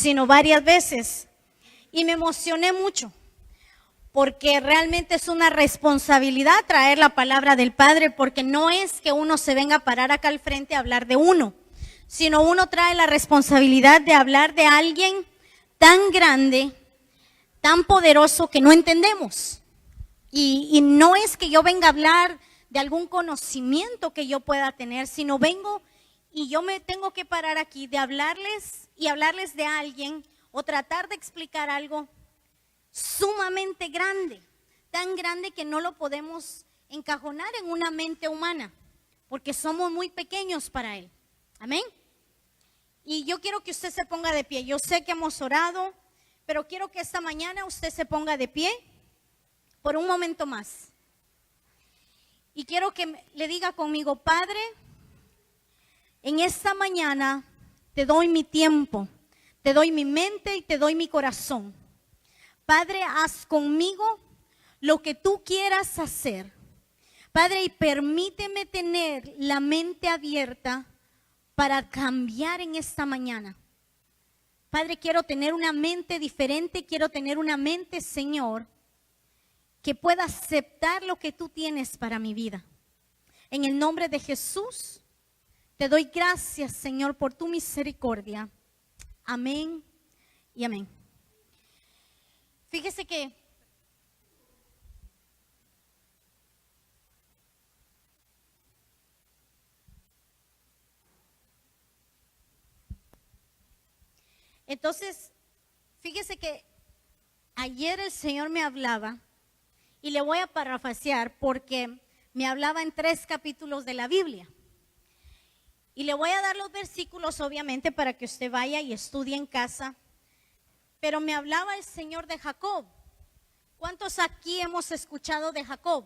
sino varias veces. Y me emocioné mucho, porque realmente es una responsabilidad traer la palabra del Padre, porque no es que uno se venga a parar acá al frente a hablar de uno, sino uno trae la responsabilidad de hablar de alguien tan grande, tan poderoso que no entendemos. Y no es que yo venga a hablar de algún conocimiento que yo pueda tener, sino vengo y yo me tengo que parar aquí de hablarles y hablarles de alguien o tratar de explicar algo sumamente grande, tan grande que no lo podemos encajonar en una mente humana, porque somos muy pequeños para él. Amén. Y yo quiero que usted se ponga de pie. Yo sé que hemos orado, pero quiero que esta mañana usted se ponga de pie por un momento más. Y quiero que le diga conmigo: Padre, en esta mañana te doy mi tiempo, te doy mi mente y te doy mi corazón. Padre, haz conmigo lo que tú quieras hacer. Padre, y permíteme tener la mente abierta para cambiar en esta mañana. Padre, quiero tener una mente diferente, quiero tener una mente, Señor, que pueda aceptar lo que tú tienes para mi vida. En el nombre de Jesús, te doy gracias, Señor, por tu misericordia. Amén y amén. Fíjese que entonces, fíjese que ayer el Señor me hablaba, y le voy a parafrasear porque me hablaba en 3 capítulos de la Biblia. Y le voy a dar los versículos, obviamente, para que usted vaya y estudie en casa. Pero me hablaba el Señor de Jacob. ¿Cuántos aquí hemos escuchado de Jacob?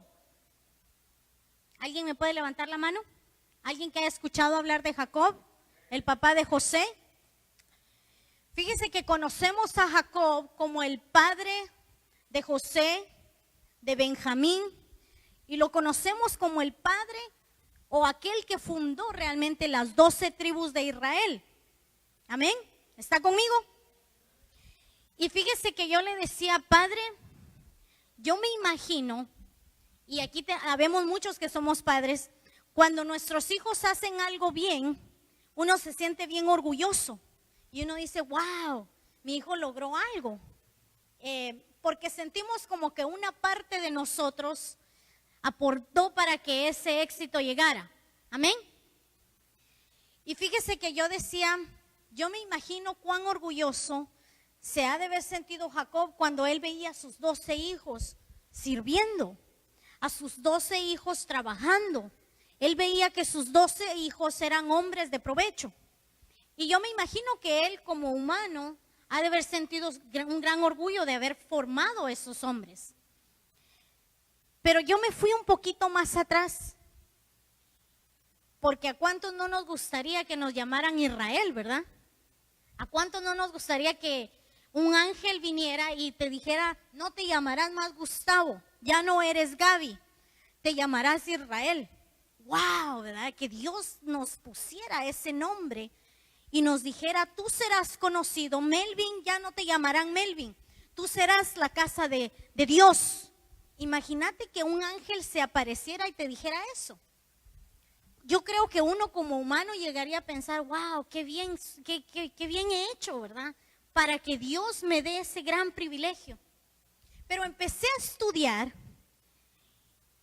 ¿Alguien me puede levantar la mano? ¿Alguien que haya escuchado hablar de Jacob, el papá de José? Fíjese que conocemos a Jacob como el padre de José, de Benjamín, y lo conocemos como el padre o aquel que fundó realmente las 12 tribus de Israel. Amén. ¿Está conmigo? Y fíjese que yo le decía: Padre, yo me imagino, y aquí habemos muchos que somos padres, cuando nuestros hijos hacen algo bien, uno se siente bien orgulloso y uno dice: wow, mi hijo logró algo. Porque sentimos como que una parte de nosotros aportó para que ese éxito llegara. Amén. Y fíjese que yo decía, yo me imagino cuán orgulloso se ha de haber sentido Jacob cuando él veía a sus 12 hijos sirviendo, a sus 12 hijos trabajando. Él veía que sus 12 hijos eran hombres de provecho. Y yo me imagino que él, como humano, ha de haber sentido un gran orgullo de haber formado a esos hombres. Pero yo me fui un poquito más atrás, porque a cuántos no nos gustaría que nos llamaran Israel, ¿verdad? A cuántos no nos gustaría que un ángel viniera y te dijera: no te llamarás más Gustavo, ya no eres Gaby, te llamarás Israel. Wow, ¿verdad? Que Dios nos pusiera ese nombre y nos dijera: tú serás conocido, Melvin, ya no te llamarán Melvin, tú serás la casa de Dios. Imagínate que un ángel se apareciera y te dijera eso. Yo creo que uno como humano llegaría a pensar: wow, qué bien he hecho, ¿verdad? Para que Dios me dé ese gran privilegio. Pero empecé a estudiar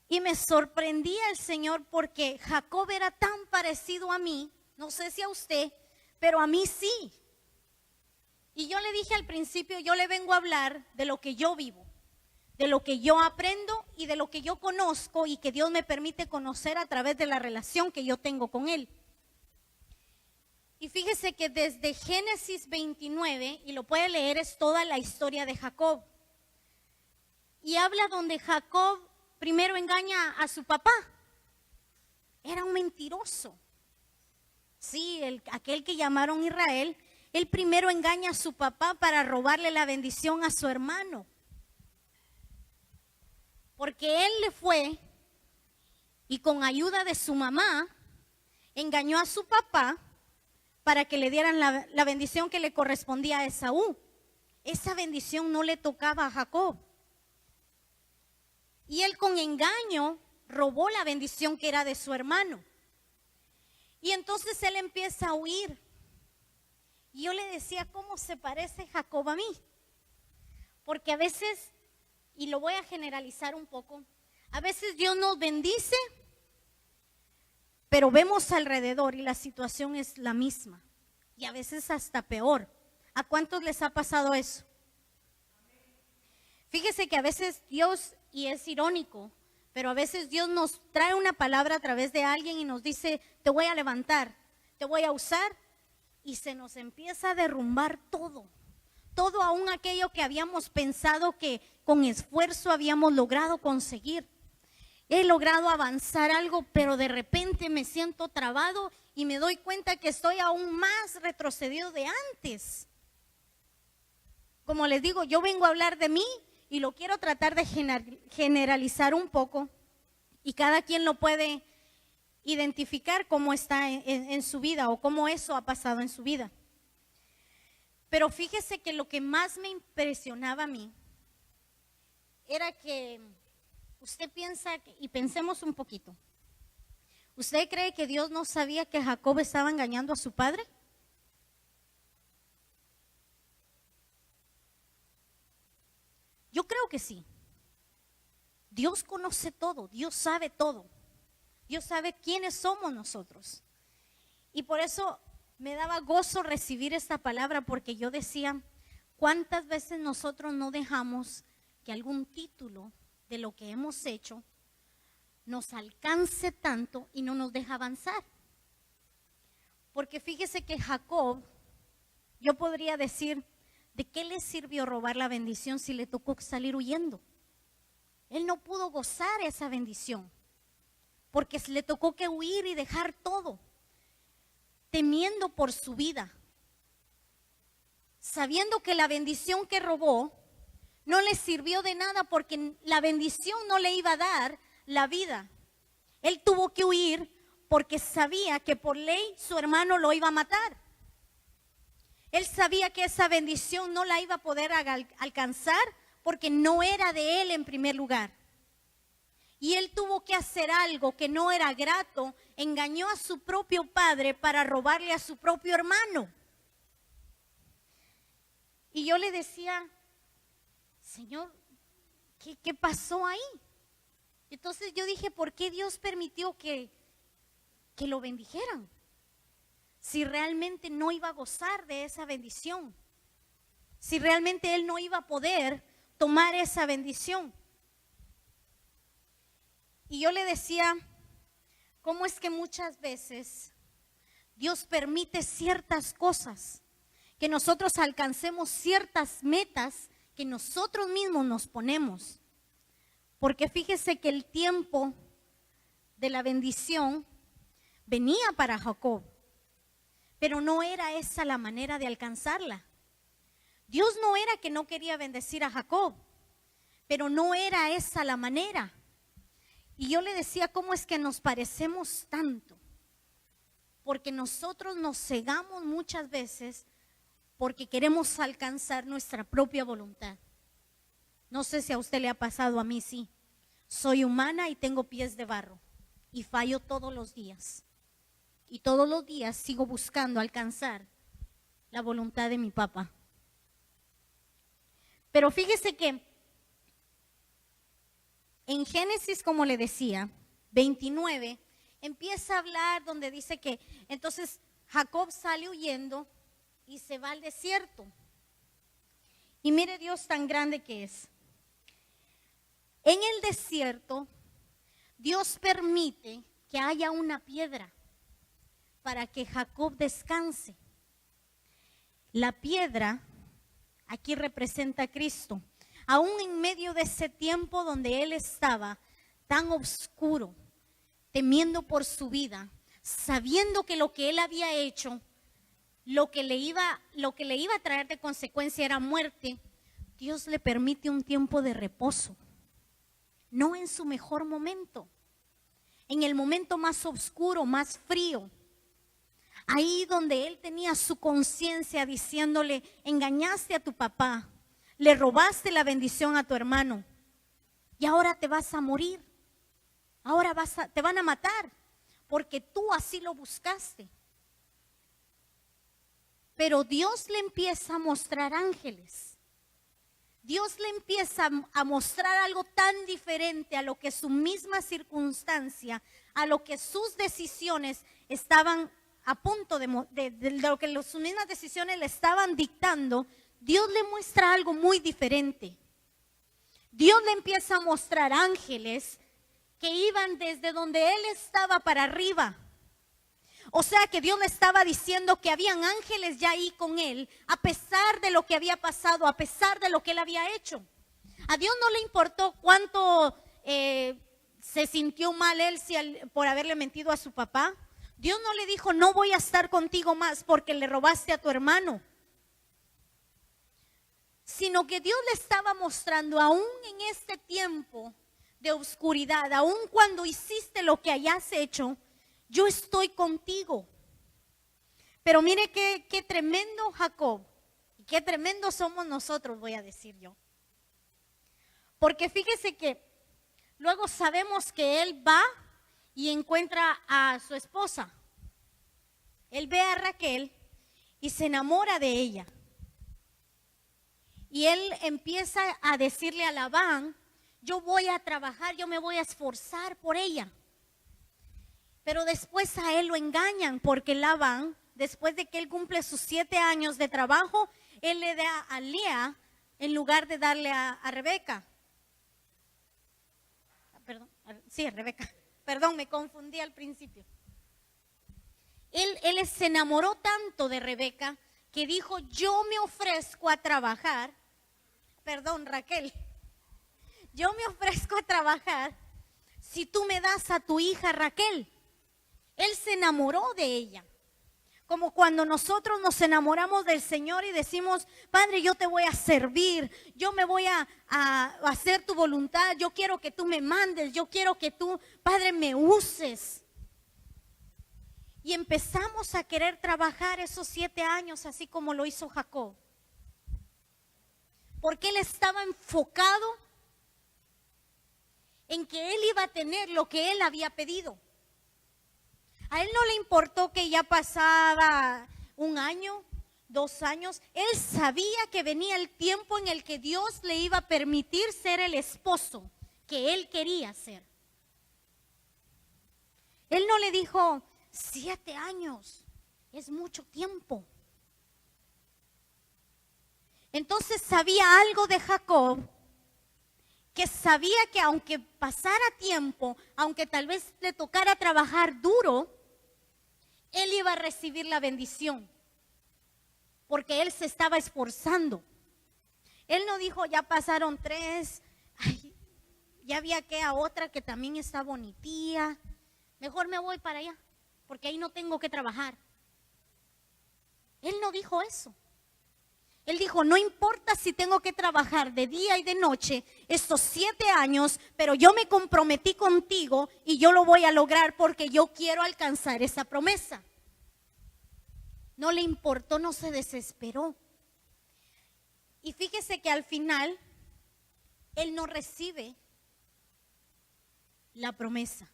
y me sorprendía el Señor, porque Jacob era tan parecido a mí, no sé si a usted, pero a mí sí. Y yo le dije al principio, yo le vengo a hablar de lo que yo vivo, de lo que yo aprendo y de lo que yo conozco y que Dios me permite conocer a través de la relación que yo tengo con Él. Y fíjese que desde Génesis 29, y lo puede leer, es toda la historia de Jacob. Y habla donde Jacob primero engaña a su papá. Era un mentiroso. Sí, aquel que llamaron Israel, él primero engaña a su papá para robarle la bendición a su hermano. Porque él le fue y con ayuda de su mamá engañó a su papá para que le dieran la bendición que le correspondía a Esaú. Esa bendición no le tocaba a Jacob. Y él con engaño robó la bendición que era de su hermano. Y entonces él empieza a huir. Y yo le decía, ¿cómo se parece Jacob a mí? Porque a veces, y lo voy a generalizar un poco, a veces Dios nos bendice, pero vemos alrededor y la situación es la misma. Y a veces hasta peor. ¿A cuántos les ha pasado eso? Fíjese que a veces Dios, y es irónico, pero a veces Dios nos trae una palabra a través de alguien y nos dice, te voy a levantar, te voy a usar, y se nos empieza a derrumbar todo. Todo aún aquello que habíamos pensado que con esfuerzo habíamos logrado conseguir. He logrado avanzar algo, pero de repente me siento trabado y me doy cuenta que estoy aún más retrocedido de antes. Como les digo, yo vengo a hablar de mí y lo quiero tratar de generalizar un poco, y cada quien lo puede identificar cómo está en su vida o cómo eso ha pasado en su vida. Pero fíjese que lo que más me impresionaba a mí era que usted piensa, y pensemos un poquito, ¿usted cree que Dios no sabía que Jacob estaba engañando a su padre? Yo creo que sí. Dios conoce todo, Dios sabe todo. Dios sabe quiénes somos nosotros. Y por eso me daba gozo recibir esta palabra, porque yo decía, ¿cuántas veces nosotros no dejamos que algún título de lo que hemos hecho nos alcance tanto y no nos deja avanzar? Porque fíjese que Jacob, yo podría decir, ¿de qué le sirvió robar la bendición si le tocó salir huyendo? Él no pudo gozar esa bendición, porque le tocó que huir y dejar todo, temiendo por su vida, sabiendo que la bendición que robó no le sirvió de nada, porque la bendición no le iba a dar la vida. Él tuvo que huir porque sabía que por ley su hermano lo iba a matar. Él sabía que esa bendición no la iba a poder alcanzar porque no era de él en primer lugar. Y él tuvo que hacer algo que no era grato, engañó a su propio padre para robarle a su propio hermano. Y yo le decía, Señor, ¿qué pasó ahí? Entonces yo dije, ¿por qué Dios permitió que lo bendijeran? Si realmente no iba a gozar de esa bendición, si realmente él no iba a poder tomar esa bendición. Y yo le decía, ¿cómo es que muchas veces Dios permite ciertas cosas, que nosotros alcancemos ciertas metas que nosotros mismos nos ponemos? Porque fíjese que el tiempo de la bendición venía para Jacob, pero no era esa la manera de alcanzarla. Dios no era que no quería bendecir a Jacob, pero no era esa la manera. Y yo le decía, ¿cómo es que nos parecemos tanto? Porque nosotros nos cegamos muchas veces porque queremos alcanzar nuestra propia voluntad. No sé si a usted le ha pasado, a mí sí. Soy humana y tengo pies de barro y fallo todos los días. Y todos los días sigo buscando alcanzar la voluntad de mi papá. Pero fíjese que en Génesis, como le decía, 29, empieza a hablar donde dice que entonces Jacob sale huyendo y se va al desierto. Y mire Dios tan grande que es. En el desierto, Dios permite que haya una piedra para que Jacob descanse. La piedra aquí representa a Cristo. Aún en medio de ese tiempo donde él estaba tan oscuro, temiendo por su vida, sabiendo que lo que él había hecho, lo que le iba a traer de consecuencia era muerte, Dios le permite un tiempo de reposo. No en su mejor momento, en el momento más oscuro, más frío. Ahí donde él tenía su conciencia diciéndole, engañaste a tu papá, le robaste la bendición a tu hermano y ahora te vas a morir. Ahora te van a matar porque tú así lo buscaste. Pero Dios le empieza a mostrar ángeles. Dios le empieza a mostrar algo tan diferente a lo que su misma circunstancia, a lo que sus decisiones estaban a punto de lo que sus mismas decisiones le estaban dictando. Dios le muestra algo muy diferente. Dios le empieza a mostrar ángeles que iban desde donde él estaba para arriba. O sea que Dios le estaba diciendo que habían ángeles ya ahí con él, a pesar de lo que había pasado, a pesar de lo que él había hecho. A Dios no le importó cuánto se sintió mal él por haberle mentido a su papá. Dios no le dijo, no voy a estar contigo más porque le robaste a tu hermano. Sino que Dios le estaba mostrando, aún en este tiempo de oscuridad, aun cuando hiciste lo que hayas hecho, yo estoy contigo. Pero mire qué tremendo Jacob, y qué tremendo somos nosotros, voy a decir yo. Porque fíjese que luego sabemos que él va y encuentra a su esposa. Él ve a Raquel y se enamora de ella. Y él empieza a decirle a Labán, yo voy a trabajar, yo me voy a esforzar por ella. Pero después a él lo engañan porque Labán, después de que él cumple sus 7 años de trabajo, él le da a Lea en lugar de darle a Rebeca. Perdón, sí, Rebeca. Perdón, me confundí al principio. Él se enamoró tanto de Rebeca que dijo, yo me ofrezco a trabajar. Perdón, Raquel. Yo me ofrezco a trabajar si tú me das a tu hija Raquel. Él se enamoró de ella. Como cuando nosotros nos enamoramos del Señor y decimos, Padre, yo te voy a servir, yo me voy a hacer tu voluntad, yo quiero que tú me mandes, yo quiero que tú, Padre, me uses. Y empezamos a querer trabajar esos 7 años así como lo hizo Jacob. Porque él estaba enfocado en que él iba a tener lo que él había pedido. A él no le importó que ya pasaba 1 año, 2 años. Él sabía que venía el tiempo en el que Dios le iba a permitir ser el esposo que él quería ser. Él no le dijo, 7 años, es mucho tiempo. Entonces sabía algo de Jacob, que sabía que aunque pasara tiempo, aunque tal vez le tocara trabajar duro, él iba a recibir la bendición, porque él se estaba esforzando. Él no dijo, ya pasaron 3, ay, ya vi a otra que también está bonitía, mejor me voy para allá, porque ahí no tengo que trabajar. Él no dijo eso. Él dijo, no importa si tengo que trabajar de día y de noche estos 7 años, pero yo me comprometí contigo y yo lo voy a lograr porque yo quiero alcanzar esa promesa. No le importó, no se desesperó. Y fíjese que al final, él no recibe la promesa,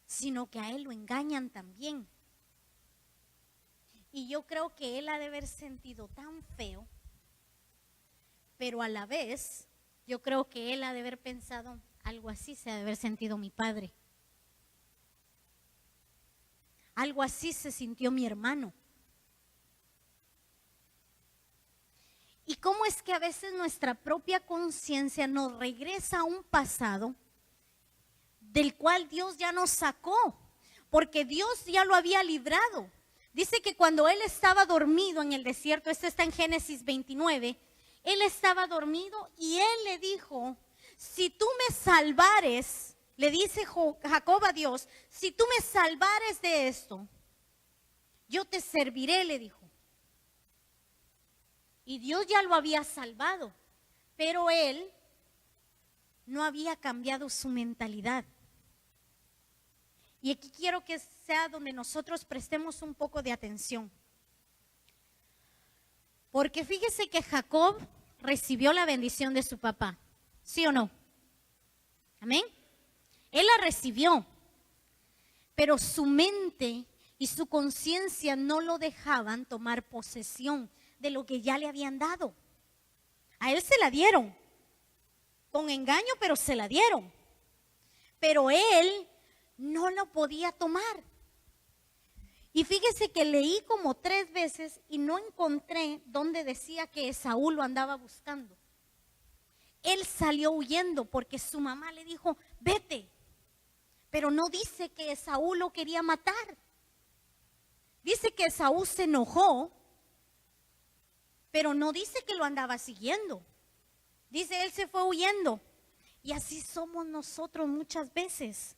sino que a él lo engañan también. Y yo creo que él ha de haber sentido tan feo, pero a la vez, yo creo que él ha de haber pensado, algo así se ha de haber sentido mi padre. Algo así se sintió mi hermano. Y cómo es que a veces nuestra propia conciencia nos regresa a un pasado del cual Dios ya nos sacó, porque Dios ya lo había librado. Dice que cuando él estaba dormido en el desierto, esto está en Génesis 29, él estaba dormido y él le dijo, si tú me salvares, le dice Jacob a Dios, si tú me salvares de esto, yo te serviré, le dijo. Y Dios ya lo había salvado, pero él no había cambiado su mentalidad. Y aquí quiero que sea donde nosotros prestemos un poco de atención. Porque fíjese que Jacob recibió la bendición de su papá, ¿sí o no? Amén. Él la recibió, pero su mente y su conciencia no lo dejaban tomar posesión de lo que ya le habían dado. A él se la dieron, con engaño, pero se la dieron. Pero él no lo podía tomar. Y fíjese que leí como 3 veces y no encontré donde decía que Esaú lo andaba buscando. Él salió huyendo porque su mamá le dijo, vete. Pero no dice que Esaú lo quería matar. Dice que Esaú se enojó, pero no dice que lo andaba siguiendo. Dice, él se fue huyendo. Y así somos nosotros muchas veces.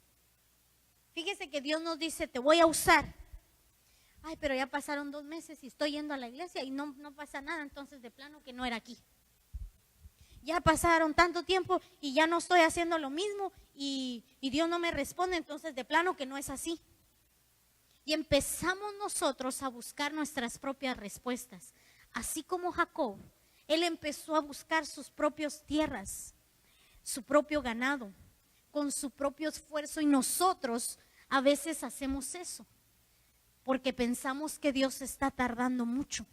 Fíjese que Dios nos dice, te voy a usar. Ay, pero ya pasaron 2 meses y estoy yendo a la iglesia y no pasa nada, entonces de plano que no era aquí. Ya pasaron tanto tiempo y ya no estoy haciendo lo mismo y Dios no me responde, entonces de plano que no es así. Y empezamos nosotros a buscar nuestras propias respuestas. Así como Jacob, él empezó a buscar sus propias tierras, su propio ganado, con su propio esfuerzo, y nosotros a veces hacemos eso. Porque pensamos que Dios está tardando mucho.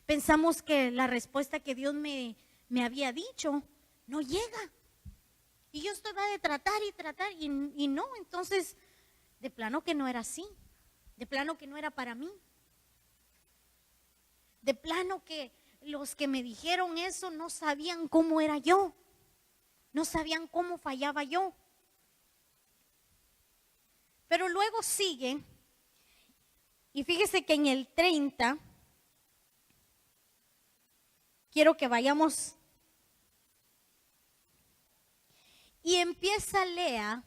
Pensamos que la respuesta que Dios me había dicho no llega. Y yo estoy de tratar y no. Entonces, de plano que no era así. De plano que no era para mí. De plano que los que me dijeron eso no sabían cómo era yo. No sabían cómo fallaba yo. Pero luego sigue. Y fíjese que en el 30, quiero que vayamos. Y empieza Lea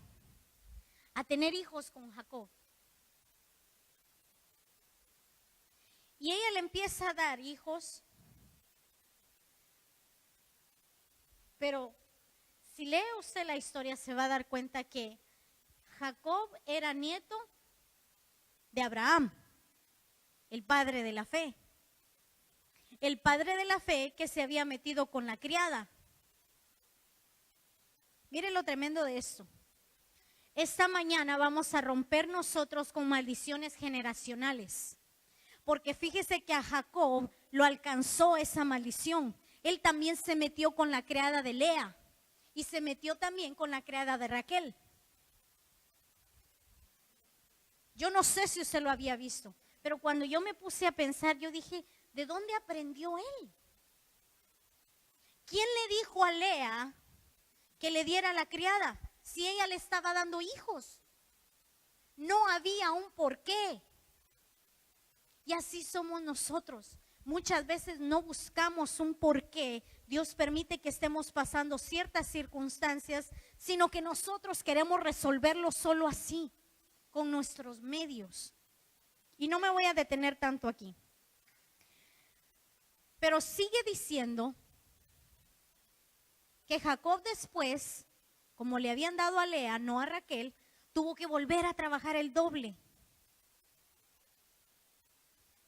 a tener hijos con Jacob. Y ella le empieza a dar hijos. Pero si lee usted la historia, se va a dar cuenta que Jacob era nieto de Abraham, el padre de la fe. El padre de la fe que se había metido con la criada. Mire lo tremendo de esto. Esta mañana vamos a romper nosotros con maldiciones generacionales. Porque fíjese que a Jacob lo alcanzó esa maldición. Él también se metió con la criada de Lea. Y se metió también con la criada de Raquel. Yo no sé si usted lo había visto. Pero cuando yo me puse a pensar, yo dije, ¿de dónde aprendió él? ¿Quién le dijo a Lea que le diera la criada si ella le estaba dando hijos? No había un porqué. Y así somos nosotros. Muchas veces no buscamos un porqué. Dios permite que estemos pasando ciertas circunstancias, sino que nosotros queremos resolverlo solo así, con nuestros medios. Y no me voy a detener tanto aquí. Pero sigue diciendo que Jacob después, como le habían dado a Lea, no a Raquel, tuvo que volver a trabajar el doble.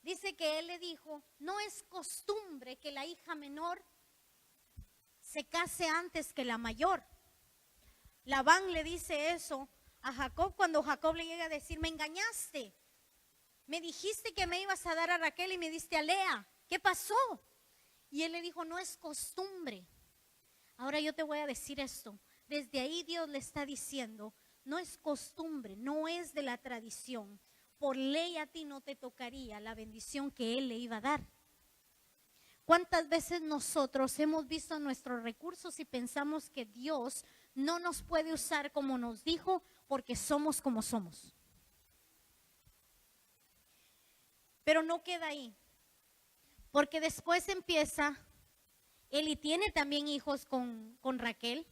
Dice que él le dijo, no es costumbre que la hija menor se case antes que la mayor. Labán le dice eso a Jacob cuando Jacob le llega a decir, me engañaste. Me dijiste que me ibas a dar a Raquel y me diste a Lea. ¿Qué pasó? Y él le dijo, no es costumbre. Ahora yo te voy a decir esto. Desde ahí Dios le está diciendo, no es costumbre, no es de la tradición. Por ley a ti no te tocaría la bendición que Él le iba a dar. ¿Cuántas veces nosotros hemos visto nuestros recursos y pensamos que Dios no nos puede usar como nos dijo porque somos como somos? Pero no queda ahí, porque después empieza, él y tiene también hijos con Raquel,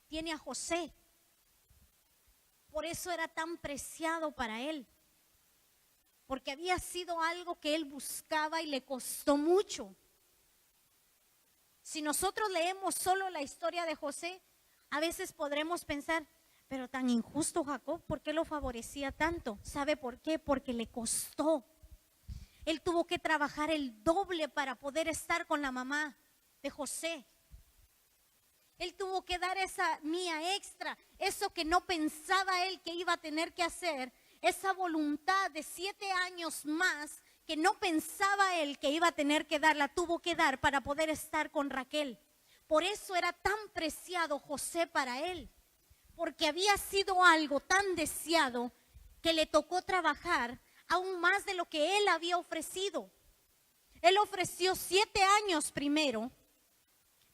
tiene a José. Por eso era tan preciado para él, porque había sido algo que él buscaba y le costó mucho. Si nosotros leemos solo la historia de José, a veces podremos pensar, Pero tan injusto Jacob, ¿por qué lo favorecía tanto? ¿Sabe por qué? Porque le costó. Él tuvo que trabajar el doble para poder estar con la mamá de José. Él tuvo que dar esa mía extra, eso que no pensaba él que iba a tener que hacer, esa voluntad de 7 años más que no pensaba él que iba a tener que dar, la tuvo que dar para poder estar con Raquel. Por eso era tan preciado José para él, porque había sido algo tan deseado que le tocó trabajar aún más de lo que él había ofrecido. Él ofreció 7 años primero,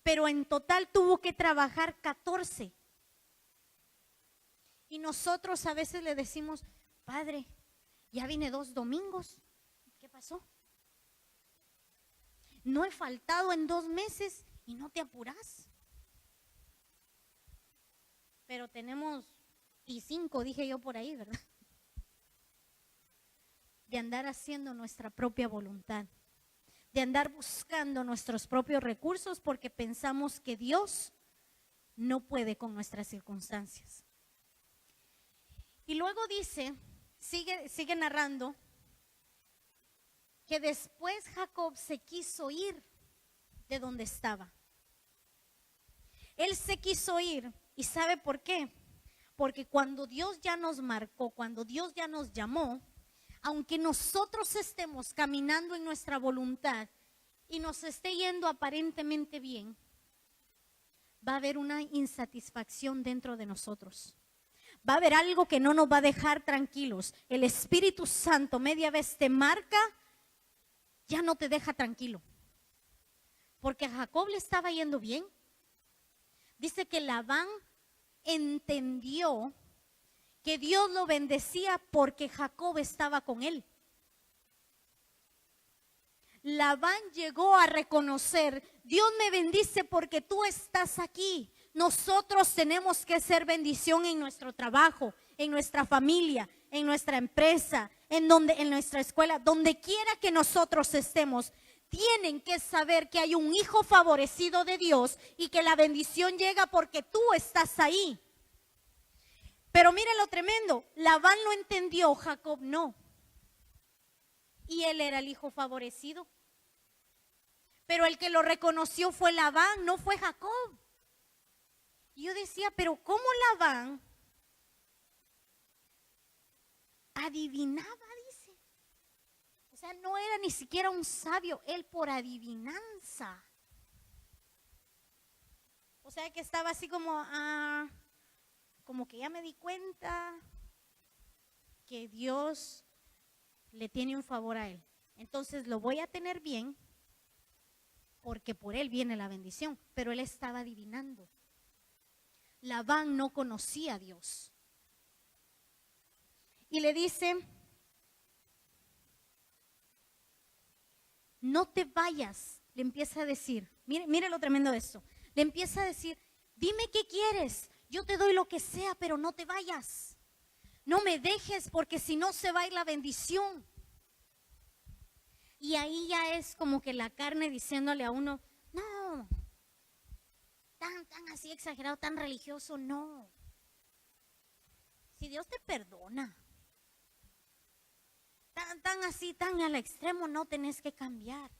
pero en total tuvo que trabajar 14. Y nosotros a veces le decimos, Padre, ya vine 2 domingos, ¿qué pasó? No he faltado en 2 meses y no te apuras. Pero tenemos, y 5 dije yo por ahí, ¿verdad? De andar haciendo nuestra propia voluntad, de andar buscando nuestros propios recursos porque pensamos que Dios no puede con nuestras circunstancias. Y luego dice, sigue narrando, que después Jacob se quiso ir de donde estaba. Él se quiso ir, ¿y sabe por qué? Porque cuando Dios ya nos marcó, cuando Dios ya nos llamó, aunque nosotros estemos caminando en nuestra voluntad y nos esté yendo aparentemente bien, va a haber una insatisfacción dentro de nosotros. Va a haber algo que no nos va a dejar tranquilos. El Espíritu Santo media vez te marca, ya no te deja tranquilo. Porque a Jacob le estaba yendo bien. Dice que Labán entendió que Dios lo bendecía porque Jacob estaba con él. Labán llegó a reconocer, Dios me bendice porque tú estás aquí. Nosotros tenemos que ser bendición en nuestro trabajo, en nuestra familia, en nuestra empresa, en nuestra escuela, donde quiera que nosotros estemos. Tienen que saber que hay un hijo favorecido de Dios y que la bendición llega porque tú estás ahí. Pero mire lo tremendo, Labán lo entendió, Jacob no. Y él era el hijo favorecido. Pero el que lo reconoció fue Labán, no fue Jacob. Y yo decía, pero ¿cómo Labán adivinaba, dice? O sea, no era ni siquiera un sabio, él por adivinanza. O sea, que estaba así como que ya me di cuenta que Dios le tiene un favor a él. Entonces lo voy a tener bien porque por él viene la bendición. Pero él estaba adivinando. Labán no conocía a Dios. Y le dice, no te vayas, le empieza a decir. Mire lo tremendo de esto. Le empieza a decir, dime qué quieres, yo te doy lo que sea, pero no te vayas. No me dejes porque si no se va a ir la bendición. Y ahí ya es como que la carne diciéndole a uno, no, tan así exagerado, tan religioso, no. Si Dios te perdona, tan así, tan al extremo, no tenés que cambiar.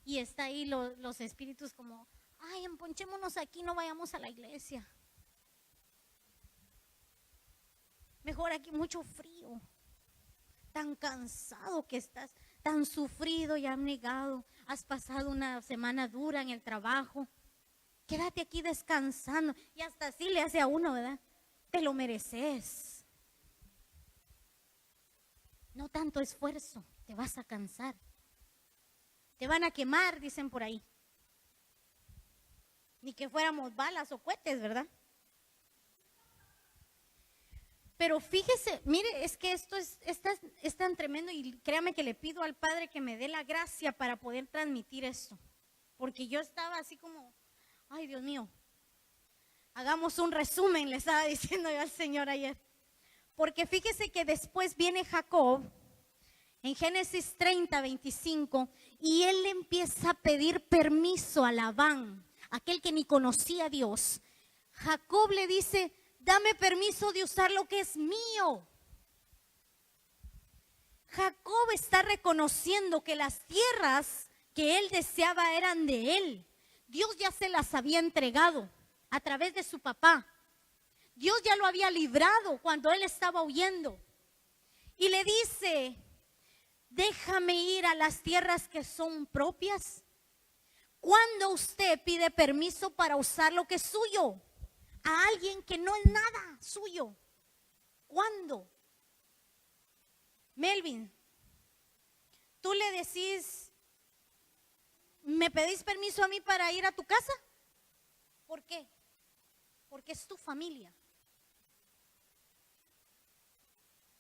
Y está ahí los espíritus como, ay, emponchémonos aquí, no vayamos a la iglesia. Mejor aquí mucho frío. Tan cansado que estás, tan sufrido y abnegado. Has pasado una semana dura en el trabajo. Quédate aquí descansando. Y hasta así le hace a uno, ¿verdad? Te lo mereces. No tanto esfuerzo, te vas a cansar. Te van a quemar, dicen por ahí. Ni que fuéramos balas o cohetes, ¿verdad? Pero fíjese, mire, es que esto es tan tremendo y créame que le pido al Padre que me dé la gracia para poder transmitir esto. Porque yo estaba así como, ay Dios mío, hagamos un resumen, le estaba diciendo yo al Señor ayer. Porque fíjese que después viene Jacob en Génesis 30, 25 y él le empieza a pedir permiso a Labán, aquel que ni conocía a Dios. Jacob le dice, dame permiso de usar lo que es mío. Jacob está reconociendo que las tierras que él deseaba eran de él. Dios ya se las había entregado a través de su papá. Dios ya lo había librado cuando él estaba huyendo. Y le dice, déjame ir a las tierras que son propias. ¿Cuándo usted pide permiso para usar lo que es suyo a alguien que no es nada suyo? ¿Cuándo? Melvin, tú le decís, ¿me pedís permiso a mí para ir a tu casa? ¿Por qué? Porque es tu familia.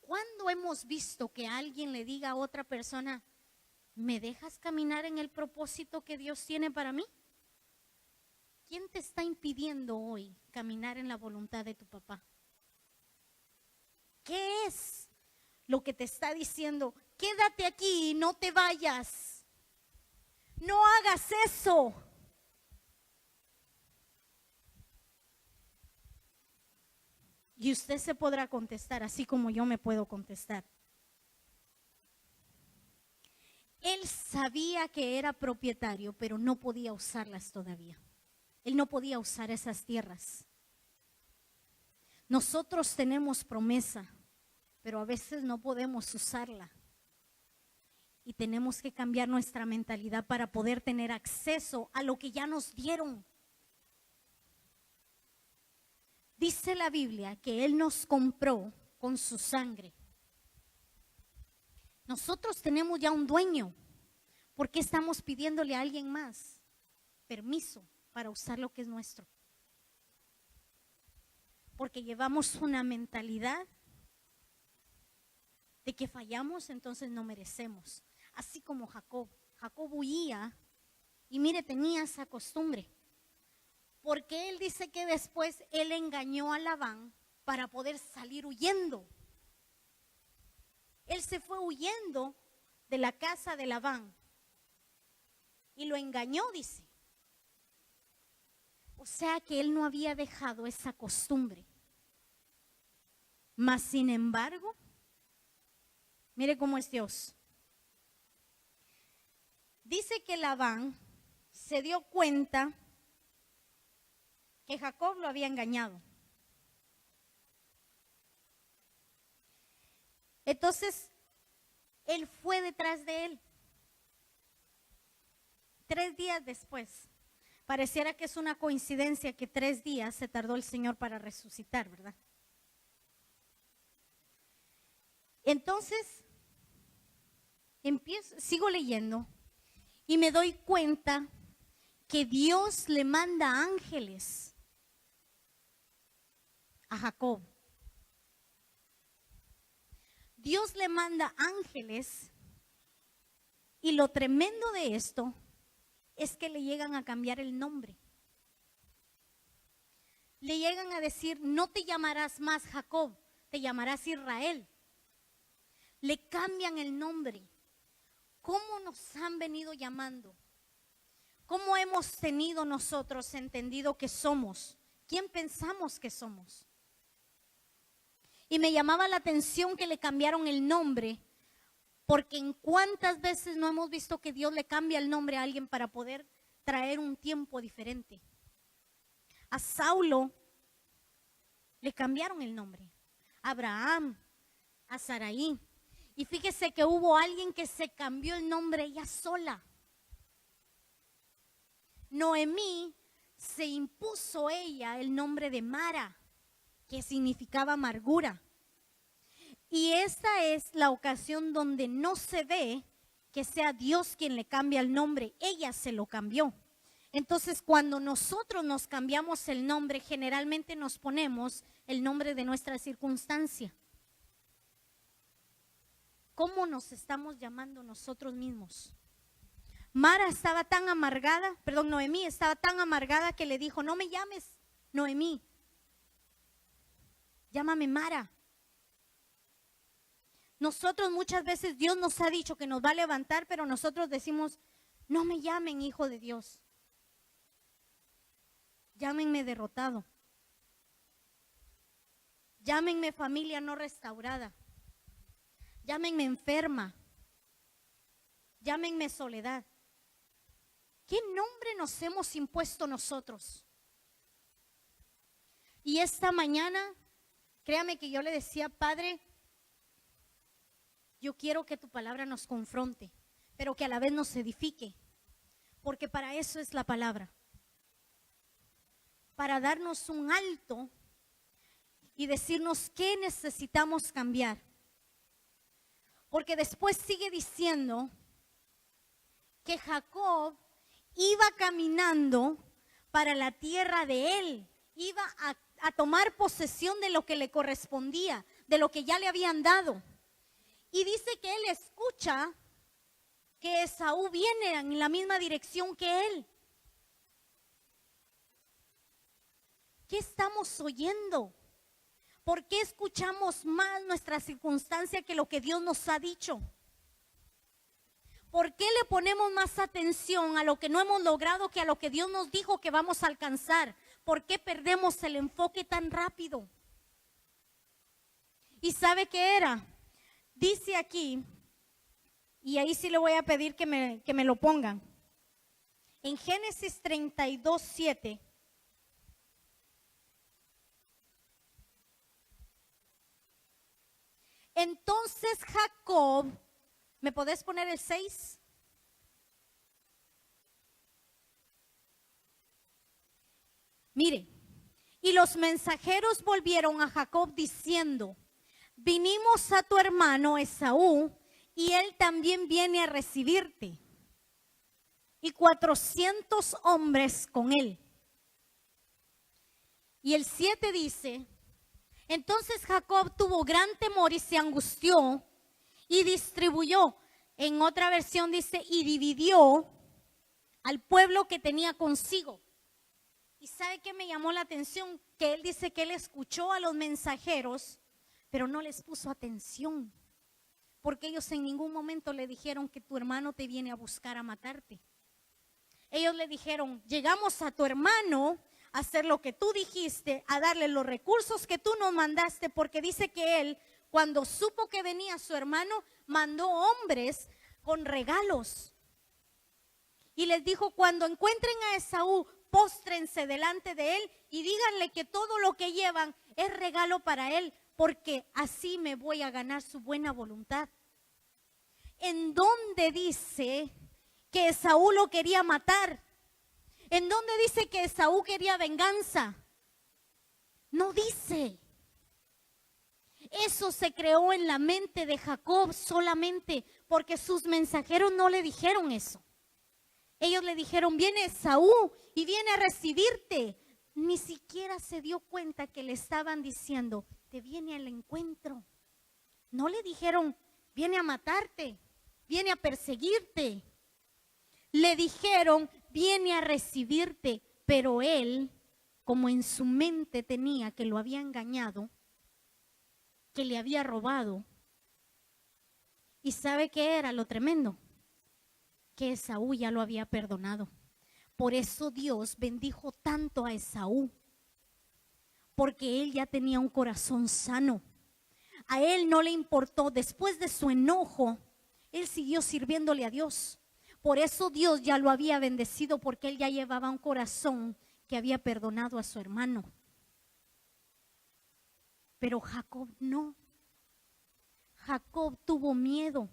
¿Cuándo hemos visto que alguien le diga a otra persona, ¿me dejas caminar en el propósito que Dios tiene para mí? ¿Quién te está impidiendo hoy caminar en la voluntad de tu papá? ¿Qué es lo que te está diciendo? Quédate aquí y no te vayas. No hagas eso. Y usted se podrá contestar, así como yo me puedo contestar. Él sabía que era propietario, pero no podía usarlas todavía. Él no podía usar esas tierras. Nosotros tenemos promesa, pero a veces no podemos usarla. Y tenemos que cambiar nuestra mentalidad para poder tener acceso a lo que ya nos dieron. Dice la Biblia que Él nos compró con su sangre. Nosotros tenemos ya un dueño. ¿Por qué estamos pidiéndole a alguien más permiso para usar lo que es nuestro? Porque llevamos una mentalidad de que fallamos, entonces no merecemos. Así como Jacob. Jacob huía y mire, tenía esa costumbre. Porque él dice que después él engañó a Labán para poder salir huyendo. Él se fue huyendo de la casa de Labán y lo engañó, dice. O sea que él no había dejado esa costumbre. Mas sin embargo, mire cómo es Dios. Dice que Labán se dio cuenta que Jacob lo había engañado. Entonces, él fue detrás de él. 3 días después. Pareciera que es una coincidencia que 3 días se tardó el Señor para resucitar, ¿verdad? Entonces, sigo leyendo y me doy cuenta que Dios le manda ángeles a Jacob. Dios le manda ángeles y lo tremendo de esto es que le llegan a cambiar el nombre. Le llegan a decir, no te llamarás más Jacob, te llamarás Israel. Le cambian el nombre. ¿Cómo nos han venido llamando? ¿Cómo hemos tenido nosotros entendido que somos? ¿Quién pensamos que somos? Y me llamaba la atención que le cambiaron el nombre, porque en cuántas veces no hemos visto que Dios le cambia el nombre a alguien para poder traer un tiempo diferente. A Saulo le cambiaron el nombre, a Abraham, a Saraí. Y fíjese que hubo alguien que se cambió el nombre ella sola. Noemí se impuso ella el nombre de Mara, que significaba amargura. Y esta es la ocasión donde no se ve que sea Dios quien le cambia el nombre, ella se lo cambió. Entonces, cuando nosotros nos cambiamos el nombre, generalmente nos ponemos el nombre de nuestra circunstancia. ¿Cómo nos estamos llamando nosotros mismos? Mara estaba tan amargada, Noemí estaba tan amargada que le dijo, no me llames Noemí, llámame Mara. Nosotros muchas veces Dios nos ha dicho que nos va a levantar, pero nosotros decimos, no me llamen hijo de Dios, llámenme derrotado. Llámenme familia no restaurada. Llámenme enferma. Llámenme soledad. ¿Qué nombre nos hemos impuesto nosotros? Y esta mañana, créame que yo le decía, Padre, yo quiero que tu palabra nos confronte, pero que a la vez nos edifique, porque para eso es la palabra. Para darnos un alto y decirnos qué necesitamos cambiar. Porque después sigue diciendo que Jacob iba caminando para la tierra de él, iba a tomar posesión de lo que le correspondía, de lo que ya le habían dado. Y dice que él escucha que Esaú viene en la misma dirección que él. ¿Qué estamos oyendo? ¿Por qué escuchamos más nuestra circunstancia que lo que Dios nos ha dicho? ¿Por qué le ponemos más atención a lo que no hemos logrado que a lo que Dios nos dijo que vamos a alcanzar? ¿Por qué perdemos el enfoque tan rápido? ¿Y sabe qué era? Dice aquí, y ahí sí le voy a pedir que me lo pongan. En Génesis 32:7. Entonces Jacob, ¿me podés poner el 6? Mire, y los mensajeros volvieron a Jacob diciendo, vinimos a tu hermano Esaú y él también viene a recibirte. Y 400 hombres con él. Y el 7 dice, entonces Jacob tuvo gran temor y se angustió y distribuyó. En otra versión dice, y dividió al pueblo que tenía consigo. ¿Y sabe qué me llamó la atención? Que él dice que él escuchó a los mensajeros, pero no les puso atención. Porque ellos en ningún momento le dijeron que tu hermano te viene a buscar a matarte. Ellos le dijeron, llegamos a tu hermano a hacer lo que tú dijiste, a darle los recursos que tú nos mandaste, porque dice que él, cuando supo que venía su hermano, mandó hombres con regalos. Y les dijo, cuando encuentren a Esaú, póstrense delante de él y díganle que todo lo que llevan es regalo para él, porque así me voy a ganar su buena voluntad. ¿En dónde dice que Esaú lo quería matar? ¿En dónde dice que Esaú quería venganza? No dice. Eso se creó en la mente de Jacob solamente porque sus mensajeros no le dijeron eso. Ellos le dijeron, viene Esaú y viene a recibirte. Ni siquiera se dio cuenta que le estaban diciendo, te viene al encuentro. No le dijeron, viene a matarte, viene a perseguirte. Le dijeron, viene a recibirte, pero él, como en su mente tenía que lo había engañado, que le había robado. ¿Y sabe qué era lo tremendo? Que Esaú ya lo había perdonado. Por eso Dios bendijo tanto a Esaú, porque él ya tenía un corazón sano. A él no le importó, después de su enojo, él siguió sirviéndole a Dios. Por eso Dios ya lo había bendecido, porque él ya llevaba un corazón que había perdonado a su hermano. Pero Jacob no. Jacob tuvo miedo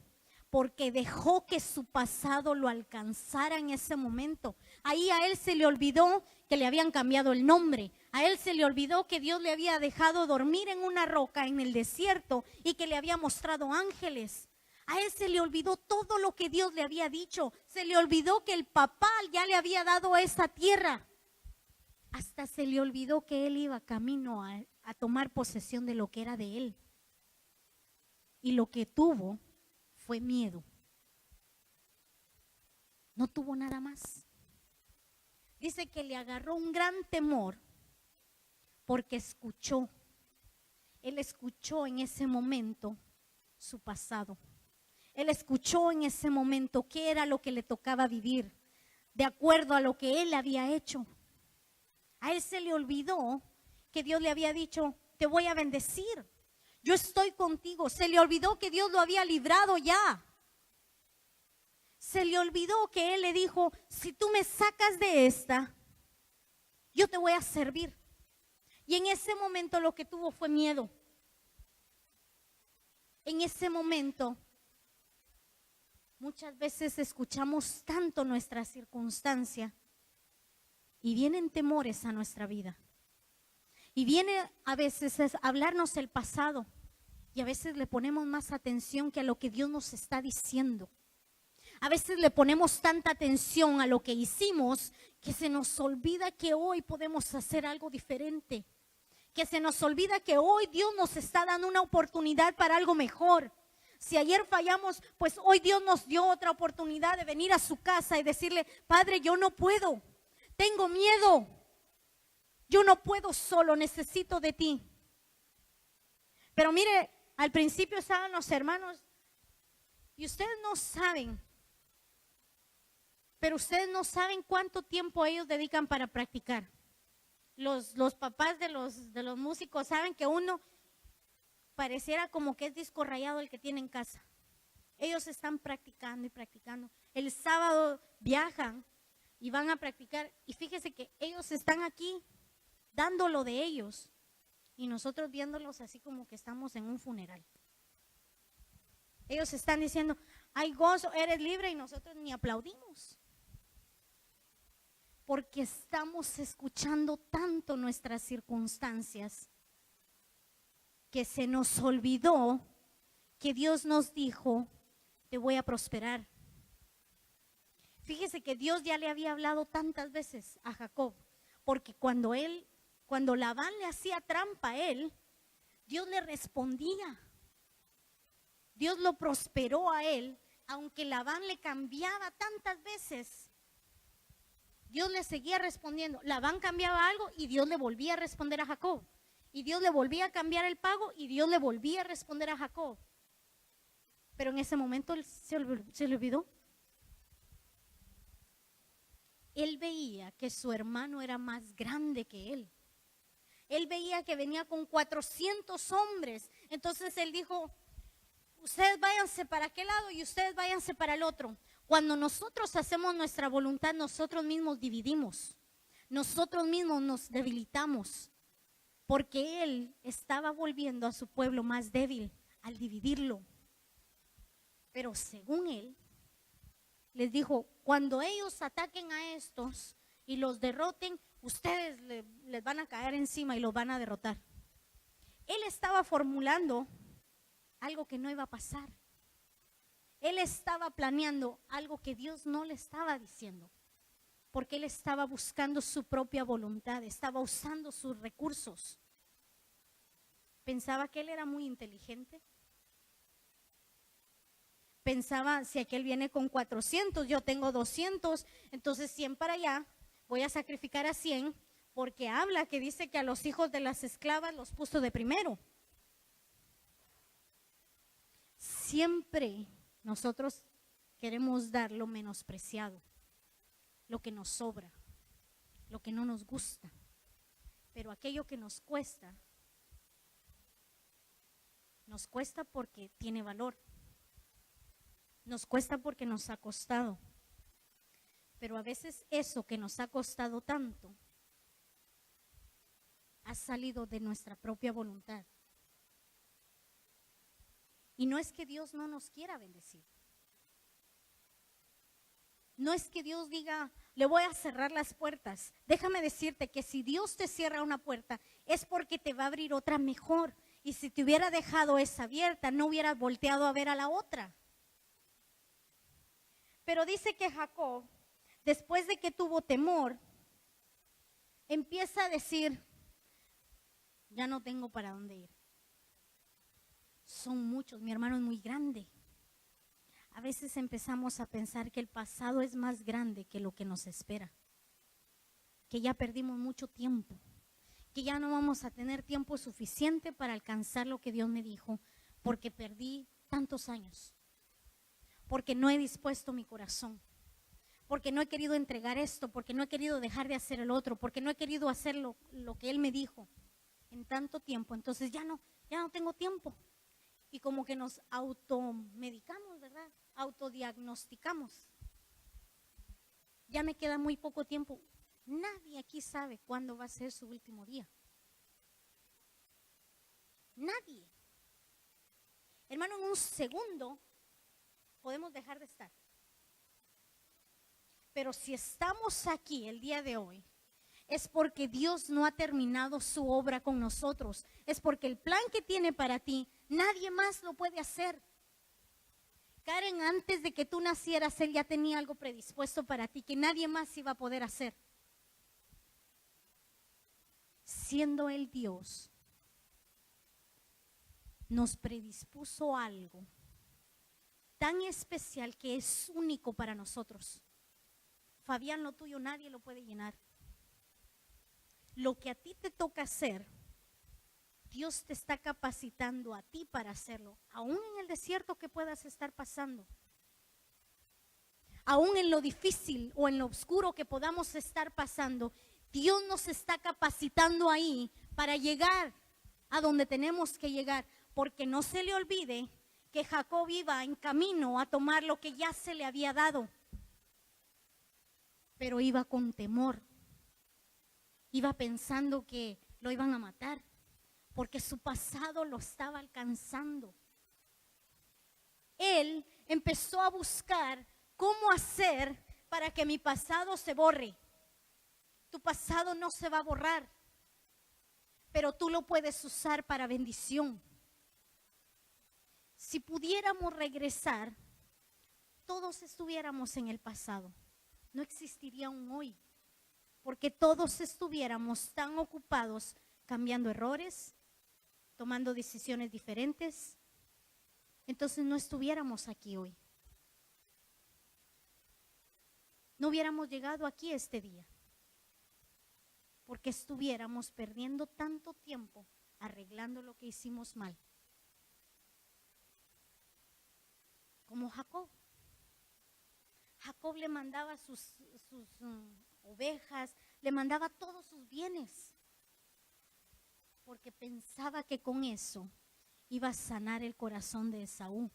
porque dejó que su pasado lo alcanzara en ese momento. Ahí a él se le olvidó que le habían cambiado el nombre. A él se le olvidó que Dios le había dejado dormir en una roca en el desierto y que le había mostrado ángeles. A él se le olvidó todo lo que Dios le había dicho. Se le olvidó que el papá ya le había dado esa tierra. Hasta se le olvidó que él iba camino a tomar posesión de lo que era de él. Y lo que tuvo fue miedo. No tuvo nada más. Dice que le agarró un gran temor porque escuchó. Él escuchó en ese momento su pasado. Él escuchó en ese momento qué era lo que le tocaba vivir, de acuerdo a lo que él había hecho. A él se le olvidó que Dios le había dicho, te voy a bendecir. Yo estoy contigo. Se le olvidó que Dios lo había librado ya. Se le olvidó que Él le dijo, si tú me sacas de esta, yo te voy a servir. Y en ese momento lo que tuvo fue miedo. En ese momento, muchas veces escuchamos tanto nuestra circunstancia y vienen temores a nuestra vida. Y viene a veces a hablarnos el pasado y a veces le ponemos más atención que a lo que Dios nos está diciendo. A veces le ponemos tanta atención a lo que hicimos que se nos olvida que hoy podemos hacer algo diferente. Que se nos olvida que hoy Dios nos está dando una oportunidad para algo mejor. Si ayer fallamos, pues hoy Dios nos dio otra oportunidad de venir a su casa y decirle, Padre, yo no puedo, tengo miedo, yo no puedo solo, necesito de ti. Pero mire, al principio estaban los hermanos y ustedes no saben, pero ustedes no saben cuánto tiempo ellos dedican para practicar. Los papás de los músicos saben que uno pareciera como que es disco rayado el que tiene en casa. Ellos están practicando y practicando. El sábado viajan y van a practicar. Y fíjese que ellos están aquí dando lo de ellos y nosotros viéndolos así como que estamos en un funeral. Ellos están diciendo, hay gozo, eres libre, y nosotros ni aplaudimos. Porque estamos escuchando tanto nuestras circunstancias que se nos olvidó que Dios nos dijo, te voy a prosperar. Fíjese que Dios ya le había hablado tantas veces a Jacob, porque cuando Labán le hacía trampa a él, Dios le respondía. Dios lo prosperó a él, aunque Labán le cambiaba tantas veces. Dios le seguía respondiendo. Labán cambiaba algo y Dios le volvía a responder a Jacob. Y Dios le volvía a cambiar el pago y Dios le volvía a responder a Jacob. Pero en ese momento él se le olvidó. Él veía que su hermano era más grande que él. Él veía que venía con 400 hombres. Entonces él dijo, ustedes váyanse para aquel lado y ustedes váyanse para el otro. Cuando nosotros hacemos nuestra voluntad, nosotros mismos dividimos. Nosotros mismos nos debilitamos. Porque él estaba volviendo a su pueblo más débil al dividirlo. Pero según él, les dijo, cuando ellos ataquen a estos y los derroten, ustedes les van a caer encima y los van a derrotar. Él estaba formulando algo que no iba a pasar. Él estaba planeando algo que Dios no le estaba diciendo. Porque él estaba buscando su propia voluntad, estaba usando sus recursos. Pensaba que él era muy inteligente. Pensaba, si aquel viene con 400, yo tengo 200, entonces 100 para allá, voy a sacrificar a 100, porque habla que dice que a los hijos de las esclavas los puso de primero. Siempre nosotros queremos dar lo menospreciado, lo que nos sobra, lo que no nos gusta, pero aquello que nos cuesta porque tiene valor. Nos cuesta porque nos ha costado. Pero a veces eso que nos ha costado tanto ha salido de nuestra propia voluntad. Y no es que Dios no nos quiera bendecir. No es que Dios diga, le voy a cerrar las puertas. Déjame decirte que si Dios te cierra una puerta, es porque te va a abrir otra mejor. Y si te hubiera dejado esa abierta, no hubieras volteado a ver a la otra. Pero dice que Jacob, después de que tuvo temor, empieza a decir, ya no tengo para dónde ir. Son muchos, mi hermano es muy grande. A veces empezamos a pensar que el pasado es más grande que lo que nos espera. Que ya perdimos mucho tiempo. Que ya no vamos a tener tiempo suficiente para alcanzar lo que Dios me dijo, porque perdí tantos años. Porque no he dispuesto mi corazón, porque no he querido entregar esto, porque no he querido dejar de hacer el otro, porque no he querido hacer lo que Él me dijo. en tanto tiempo, entonces ya no tengo tiempo. Y como que nos automedicamos, ¿verdad? Autodiagnosticamos. Ya me queda muy poco tiempo. Nadie aquí sabe cuándo va a ser su último día. Nadie. Hermano, en un segundo podemos dejar de estar. Pero si estamos aquí el día de hoy, es porque Dios no ha terminado su obra con nosotros. Es porque el plan que tiene para ti, nadie más lo puede hacer. Karen, antes de que tú nacieras, Él ya tenía algo predispuesto para ti que nadie más iba a poder hacer. Siendo Él Dios, nos predispuso algo tan especial que es único para nosotros. Fabián, lo tuyo nadie lo puede llenar. Lo que a ti te toca hacer, Dios te está capacitando a ti para hacerlo, aún en el desierto que puedas estar pasando, aún en lo difícil o en lo oscuro que podamos estar pasando. Dios nos está capacitando ahí para llegar a donde tenemos que llegar, porque no se le olvide que Jacob iba en camino a tomar lo que ya se le había dado, pero iba con temor, iba pensando que lo iban a matar, porque su pasado lo estaba alcanzando. Él empezó a buscar cómo hacer para que mi pasado se borre. Tu pasado no se va a borrar, pero tú lo puedes usar para bendición. Si pudiéramos regresar, todos estuviéramos en el pasado. No existiría un hoy, porque todos estuviéramos tan ocupados cambiando errores, tomando decisiones diferentes. Entonces no estuviéramos aquí hoy. No hubiéramos llegado aquí este día, porque estuviéramos perdiendo tanto tiempo arreglando lo que hicimos mal. Como Jacob. Jacob le mandaba sus ovejas, le mandaba todos sus bienes, porque pensaba que con eso iba a sanar el corazón de Esaú,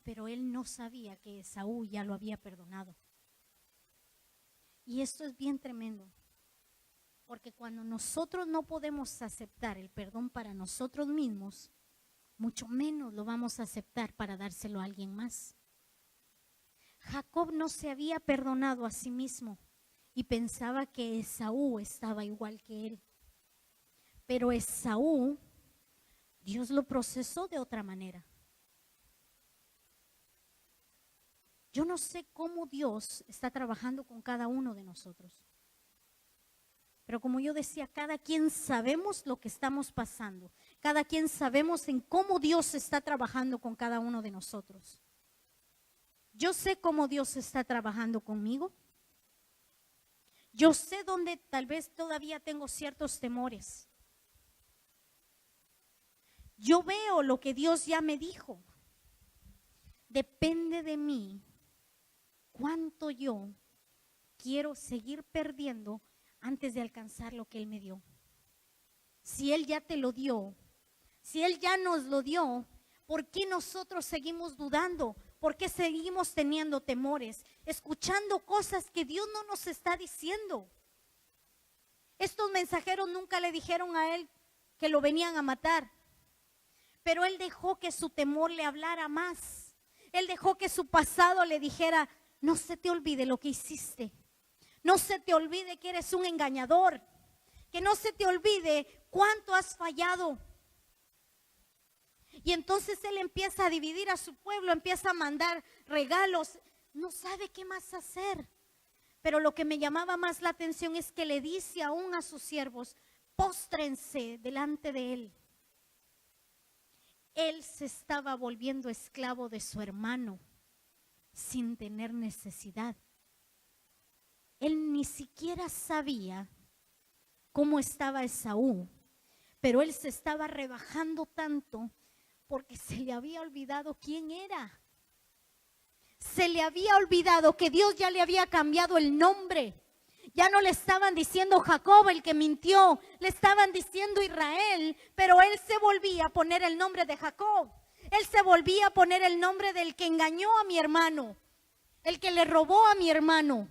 pero él no sabía que Esaú ya lo había perdonado. Y esto es bien tremendo, porque cuando nosotros no podemos aceptar el perdón para nosotros mismos, mucho menos lo vamos a aceptar para dárselo a alguien más. Jacob no se había perdonado a sí mismo y pensaba que Esaú estaba igual que él. Pero Esaú, Dios lo procesó de otra manera. Yo no sé cómo Dios está trabajando con cada uno de nosotros. Pero como yo decía, cada quien sabemos lo que estamos pasando. Cada quien sabemos en cómo Dios está trabajando con cada uno de nosotros. Yo sé cómo Dios está trabajando conmigo. Yo sé dónde tal vez todavía tengo ciertos temores. Yo veo lo que Dios ya me dijo. Depende de mí cuánto yo quiero seguir perdiendo antes de alcanzar lo que Él me dio. Si Él ya te lo dio, si Él ya nos lo dio, ¿por qué nosotros seguimos dudando? ¿Por qué seguimos teniendo temores? Escuchando cosas que Dios no nos está diciendo. Estos mensajeros nunca le dijeron a Él que lo venían a matar, pero Él dejó que su temor le hablara más. Él dejó que su pasado le dijera: no se te olvide lo que hiciste. No se te olvide que eres un engañador. Que no se te olvide cuánto has fallado. Y entonces Él empieza a dividir a su pueblo, empieza a mandar regalos. No sabe qué más hacer. Pero lo que me llamaba más la atención es que le dice aún a sus siervos: póstrense delante de Él. Él se estaba volviendo esclavo de su hermano sin tener necesidad. Él ni siquiera sabía cómo estaba Esaú, pero él se estaba rebajando tanto porque se le había olvidado quién era. Se le había olvidado que Dios ya le había cambiado el nombre Ya no le estaban diciendo Jacob el que mintió, le estaban diciendo Israel, pero él se volvía a poner el nombre de Jacob. Él se volvía a poner el nombre del que engañó a mi hermano, el que le robó a mi hermano.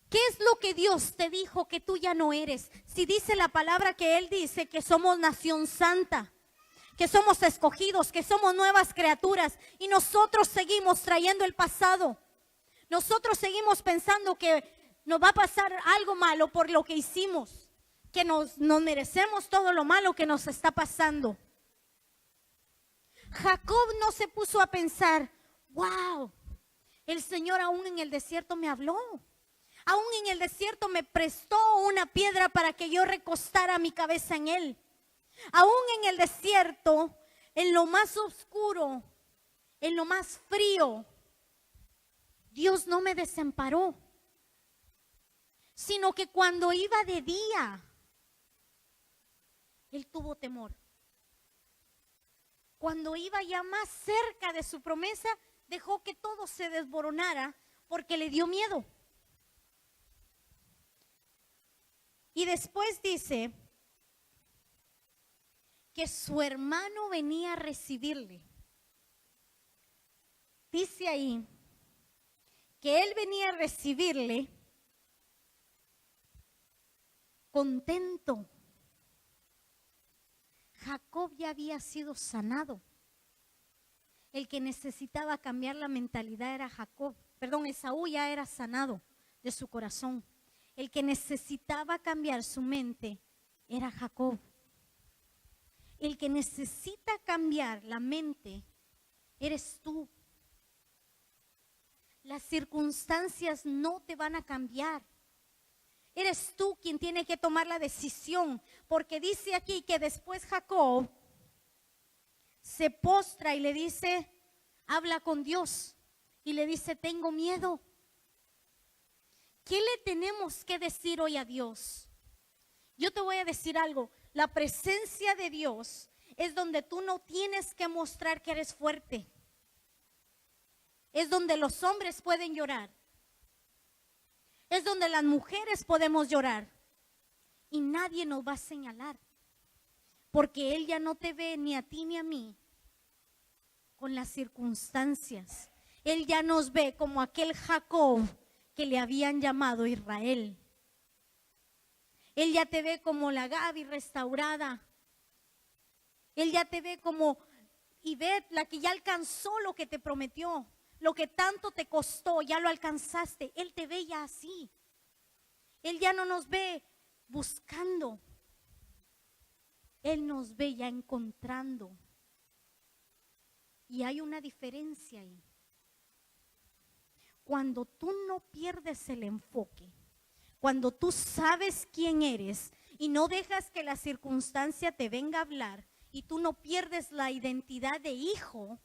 ¿Qué es lo que Dios te dijo que tú ya no eres? Si dice la palabra que Él dice que somos nación santa, que somos escogidos, que somos nuevas criaturas, y nosotros seguimos trayendo el pasado. Nosotros seguimos pensando que nos va a pasar algo malo por lo que hicimos, que nos merecemos todo lo malo que nos está pasando. Jacob no se puso a pensar, wow, el Señor aún en el desierto me habló. Aún en el desierto me prestó una piedra para que yo recostara mi cabeza en él. Aún en el desierto, en lo más oscuro, en lo más frío, Dios no me desamparó, sino que cuando iba de día, él tuvo temor. Cuando iba ya más cerca de su promesa, dejó que todo se desboronara porque le dio miedo. Y después dice que su hermano venía a recibirle. Dice ahí que él venía a recibirle contento. Jacob ya había sido sanado. El que necesitaba cambiar la mentalidad era Esaú ya era sanado de su corazón. El que necesitaba cambiar su mente era Jacob. El que necesita cambiar la mente eres tú. Las circunstancias no te van a cambiar. Eres tú quien tiene que tomar la decisión, porque dice aquí que después Jacob se postra y le dice, habla con Dios, y le dice, tengo miedo. ¿Qué le tenemos que decir hoy a Dios? Yo te voy a decir algo, la presencia de Dios es donde tú no tienes que mostrar que eres fuerte. Es donde los hombres pueden llorar. Es donde las mujeres podemos llorar. Y nadie nos va a señalar. Porque Él ya no te ve ni a ti ni a mí con las circunstancias. Él ya nos ve como aquel Jacob que le habían llamado Israel. Él ya te ve como la Gaby restaurada. Él ya te ve como Ivette, la que ya alcanzó lo que te prometió. Lo que tanto te costó, ya lo alcanzaste. Él te ve ya así. Él ya no nos ve buscando. Él nos ve ya encontrando. Y hay una diferencia ahí. Cuando tú no pierdes el enfoque, cuando tú sabes quién eres y no dejas que la circunstancia te venga a hablar y tú no pierdes la identidad de hijo,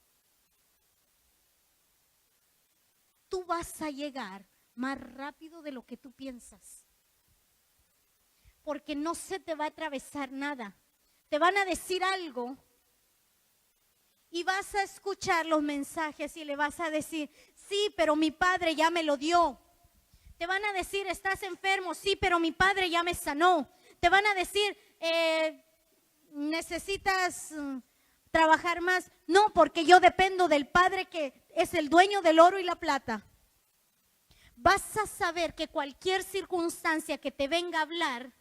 tú vas a llegar más rápido de lo que tú piensas. Porque no se te va a atravesar nada. Te van a decir algo y vas a escuchar los mensajes y le vas a decir, sí, pero mi padre ya me lo dio. Te van a decir, estás enfermo, sí, pero mi padre ya me sanó. Te van a decir, necesitas trabajar más. No, porque yo dependo del Padre que es el dueño del oro y la plata. Vas a saber que cualquier circunstancia que te venga a hablar,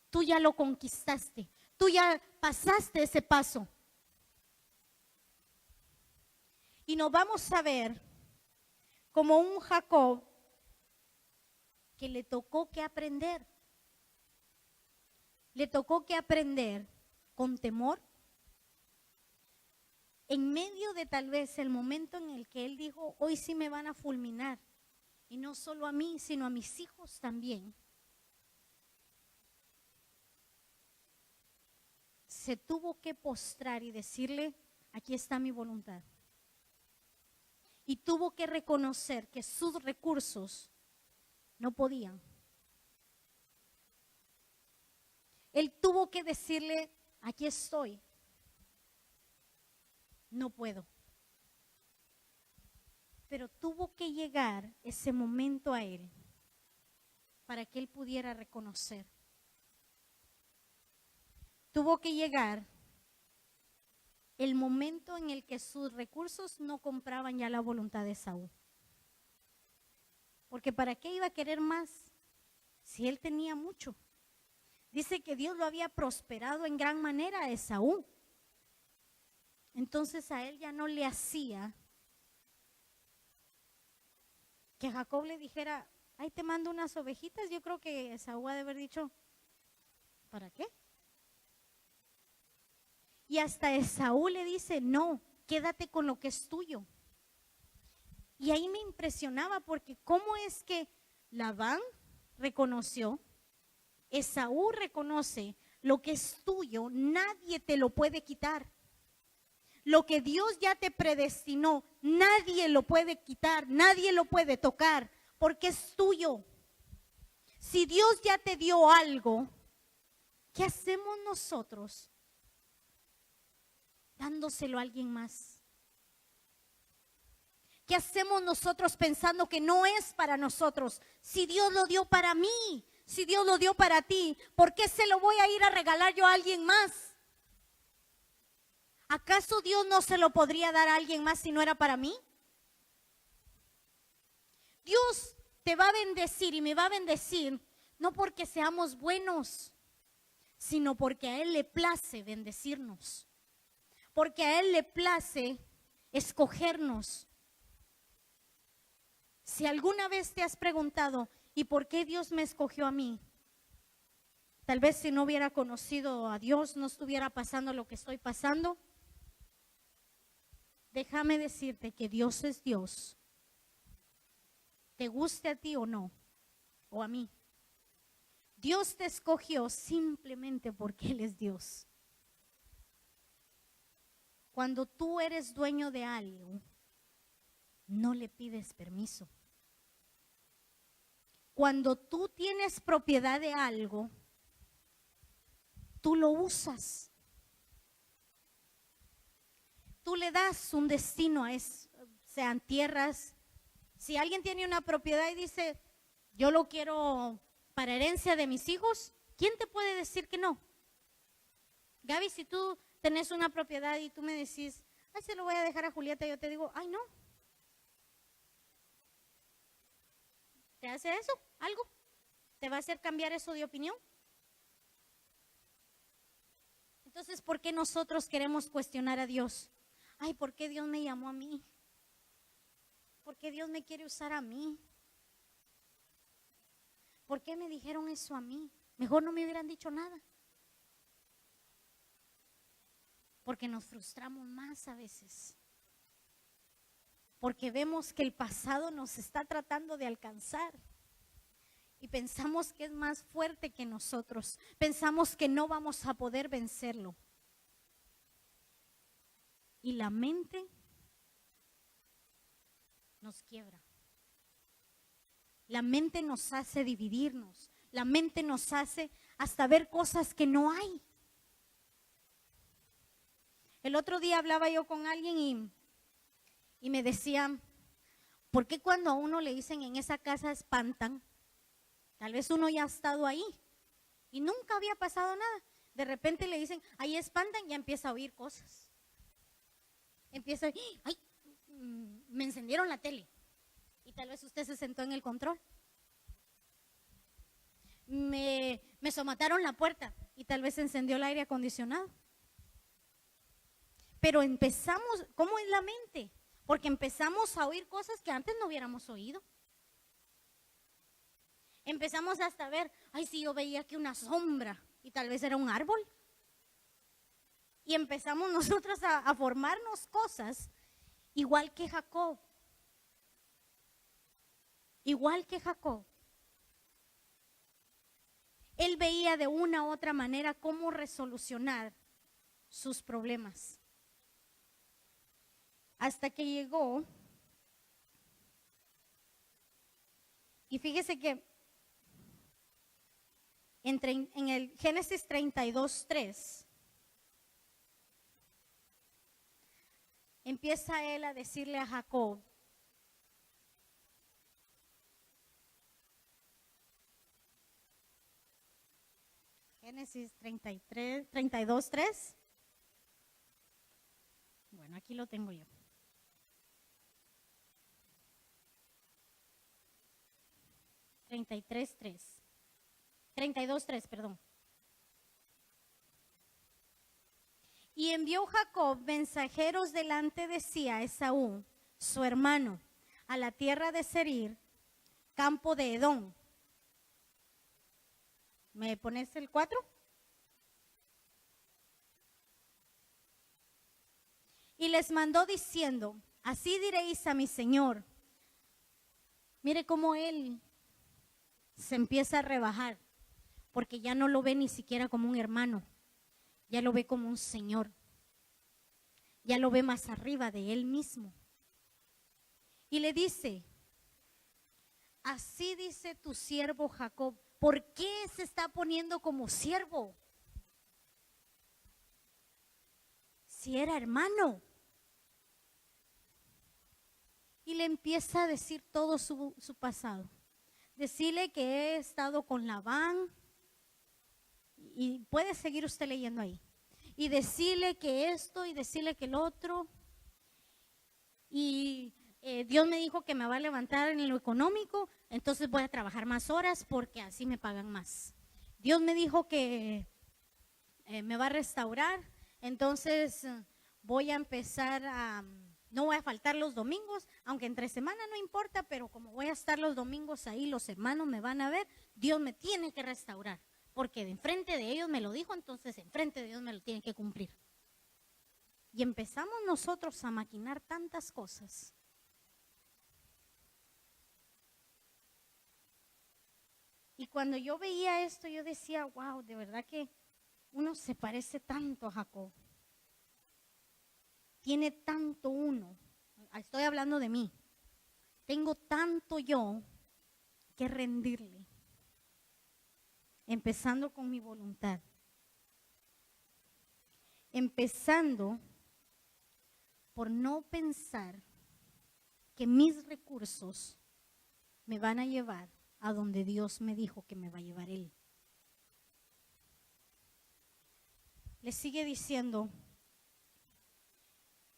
tú ya lo conquistaste. Tú ya pasaste ese paso. Y nos vamos a ver como un Jacob que le tocó que aprender. Le tocó que aprender con temor. En medio de tal vez el momento en el que él dijo, hoy sí me van a fulminar. Y no solo a mí, sino a mis hijos también. Se tuvo que postrar y decirle, aquí está mi voluntad. Y tuvo que reconocer que sus recursos no podían. Él tuvo que decirle, aquí estoy, no puedo. Pero tuvo que llegar ese momento a él para que él pudiera reconocer. Tuvo que llegar el momento en el que sus recursos no compraban ya la voluntad de Esaú. Porque ¿para qué iba a querer más si él tenía mucho? Dice que Dios lo había prosperado en gran manera a Esaú. Entonces a él ya no le hacía que Jacob le dijera, ay, te mando unas ovejitas. Yo creo que Esaú ha de haber dicho, ¿para qué? Y hasta Esaú le dice, no, quédate con lo que es tuyo. Y ahí me impresionaba porque cómo es que Labán reconoció, Esaú reconoce, lo que es tuyo, nadie te lo puede quitar. Lo que Dios ya te predestinó, nadie lo puede quitar, nadie lo puede tocar, porque es tuyo. Si Dios ya te dio algo, ¿qué hacemos nosotros dándoselo a alguien más? ¿Qué hacemos nosotros pensando que no es para nosotros? Si Dios lo dio para mí, si Dios lo dio para ti, ¿por qué se lo voy a ir a regalar yo a alguien más? ¿Acaso Dios no se lo podría dar a alguien más si no era para mí? Dios te va a bendecir y me va a bendecir no porque seamos buenos, sino porque a Él le place bendecirnos. Porque a Él le place escogernos. Si alguna vez te has preguntado, ¿y por qué Dios me escogió a mí? Tal vez si no hubiera conocido a Dios, no estuviera pasando lo que estoy pasando. Déjame decirte que Dios es Dios. Te guste a ti o no, o a mí. Dios te escogió simplemente porque Él es Dios. Cuando tú eres dueño de algo, no le pides permiso. Cuando tú tienes propiedad de algo, tú lo usas. Tú le das un destino a eso, sean tierras. Si alguien tiene una propiedad y dice, yo lo quiero para herencia de mis hijos, ¿quién te puede decir que no? Gaby, si tú tenés una propiedad y tú me decís, ay, se lo voy a dejar a Julieta, yo te digo, ay, no. ¿Te hace eso? ¿Algo? ¿Te va a hacer cambiar eso de opinión? Entonces, ¿por qué nosotros queremos cuestionar a Dios? Ay, ¿por qué Dios me llamó a mí? ¿Por qué Dios me quiere usar a mí? ¿Por qué me dijeron eso a mí? Mejor no me hubieran dicho nada. Porque nos frustramos más a veces. Porque vemos que el pasado nos está tratando de alcanzar. Y pensamos que es más fuerte que nosotros. Pensamos que no vamos a poder vencerlo. Y la mente nos quiebra. La mente nos hace dividirnos. La mente nos hace hasta ver cosas que no hay. El otro día hablaba yo con alguien y me decía, ¿por qué cuando a uno le dicen en esa casa espantan? Tal vez uno ya ha estado ahí y nunca había pasado nada. De repente le dicen, ahí espantan, y ya empieza a oír cosas. Empieza a oír, ay, me encendieron la tele. Y tal vez usted se sentó en el control. Me somataron la puerta y tal vez se encendió el aire acondicionado. Pero empezamos, ¿cómo es la mente? Porque empezamos a oír cosas que antes no hubiéramos oído. Empezamos hasta a ver, ay, sí, yo veía aquí una sombra y tal vez era un árbol. Y empezamos nosotros a formarnos cosas igual que Jacob. Igual que Jacob. Él veía de una u otra manera cómo resolucionar sus problemas. Hasta que llegó, y fíjese que en el Génesis 32:3, empieza él a decirle a Jacob Génesis 33, 32, 3. Bueno, aquí lo tengo yo. 33:3. 32:3, perdón. Y envió Jacob mensajeros delante de sí a Esaú, su hermano, a la tierra de Serir, campo de Edom. ¿Me pones el 4? Y les mandó diciendo, así diréis a mi señor. Mire cómo él se empieza a rebajar, porque ya no lo ve ni siquiera como un hermano, ya lo ve como un señor, ya lo ve más arriba de él mismo. Y le dice, así dice tu siervo Jacob. ¿Por qué se está poniendo como siervo? Si era hermano. Y le empieza a decir todo su pasado. Decirle que he estado con Labán, y puede seguir usted leyendo ahí, y decirle que esto y decirle que el otro, y Dios me dijo que me va a levantar en lo económico, entonces voy a trabajar más horas porque así me pagan más. Dios me dijo que me va a restaurar, entonces voy a empezar a... No voy a faltar los domingos, aunque entre semana no importa, pero como voy a estar los domingos ahí, los hermanos me van a ver, Dios me tiene que restaurar, porque de enfrente de ellos me lo dijo, entonces enfrente de Dios me lo tiene que cumplir. Y empezamos nosotros a maquinar tantas cosas. Y cuando yo veía esto, yo decía, wow, de verdad que uno se parece tanto a Jacob. Tiene tanto uno, estoy hablando de mí, tengo tanto yo que rendirle, empezando con mi voluntad, empezando por no pensar que mis recursos me van a llevar a donde Dios me dijo que me va a llevar Él. Le sigue diciendo,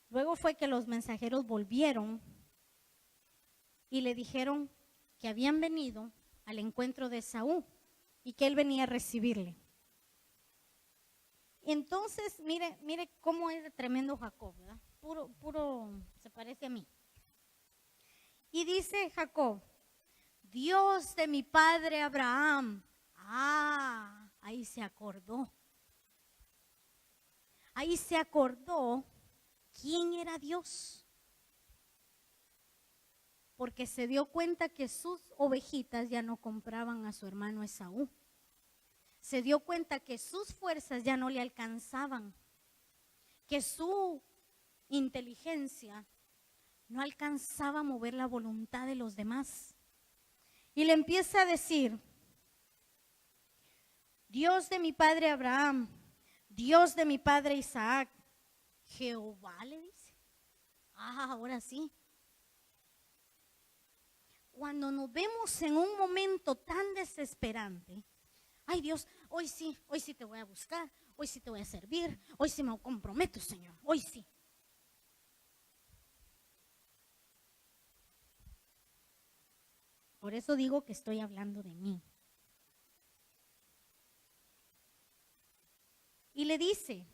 luego fue que los mensajeros volvieron y le dijeron que habían venido al encuentro de Esaú y que él venía a recibirle. Entonces, mire cómo es de tremendo Jacob, ¿verdad? Puro, se parece a mí. Y dice Jacob, Dios de mi padre Abraham. Ahí se acordó. Ahí se acordó quién era Dios. Porque se dio cuenta que sus ovejitas ya no compraban a su hermano Esaú. Se dio cuenta que sus fuerzas ya no le alcanzaban, que su inteligencia no alcanzaba a mover la voluntad de los demás. Y le empieza a decir, Dios de mi padre Abraham, Dios de mi padre Isaac, Jehová le dice. Ahora sí. Cuando nos vemos en un momento tan desesperante, ay Dios, hoy sí te voy a buscar, hoy sí te voy a servir, hoy sí me comprometo, Señor, hoy sí. Por eso digo que estoy hablando de mí. Y le dice,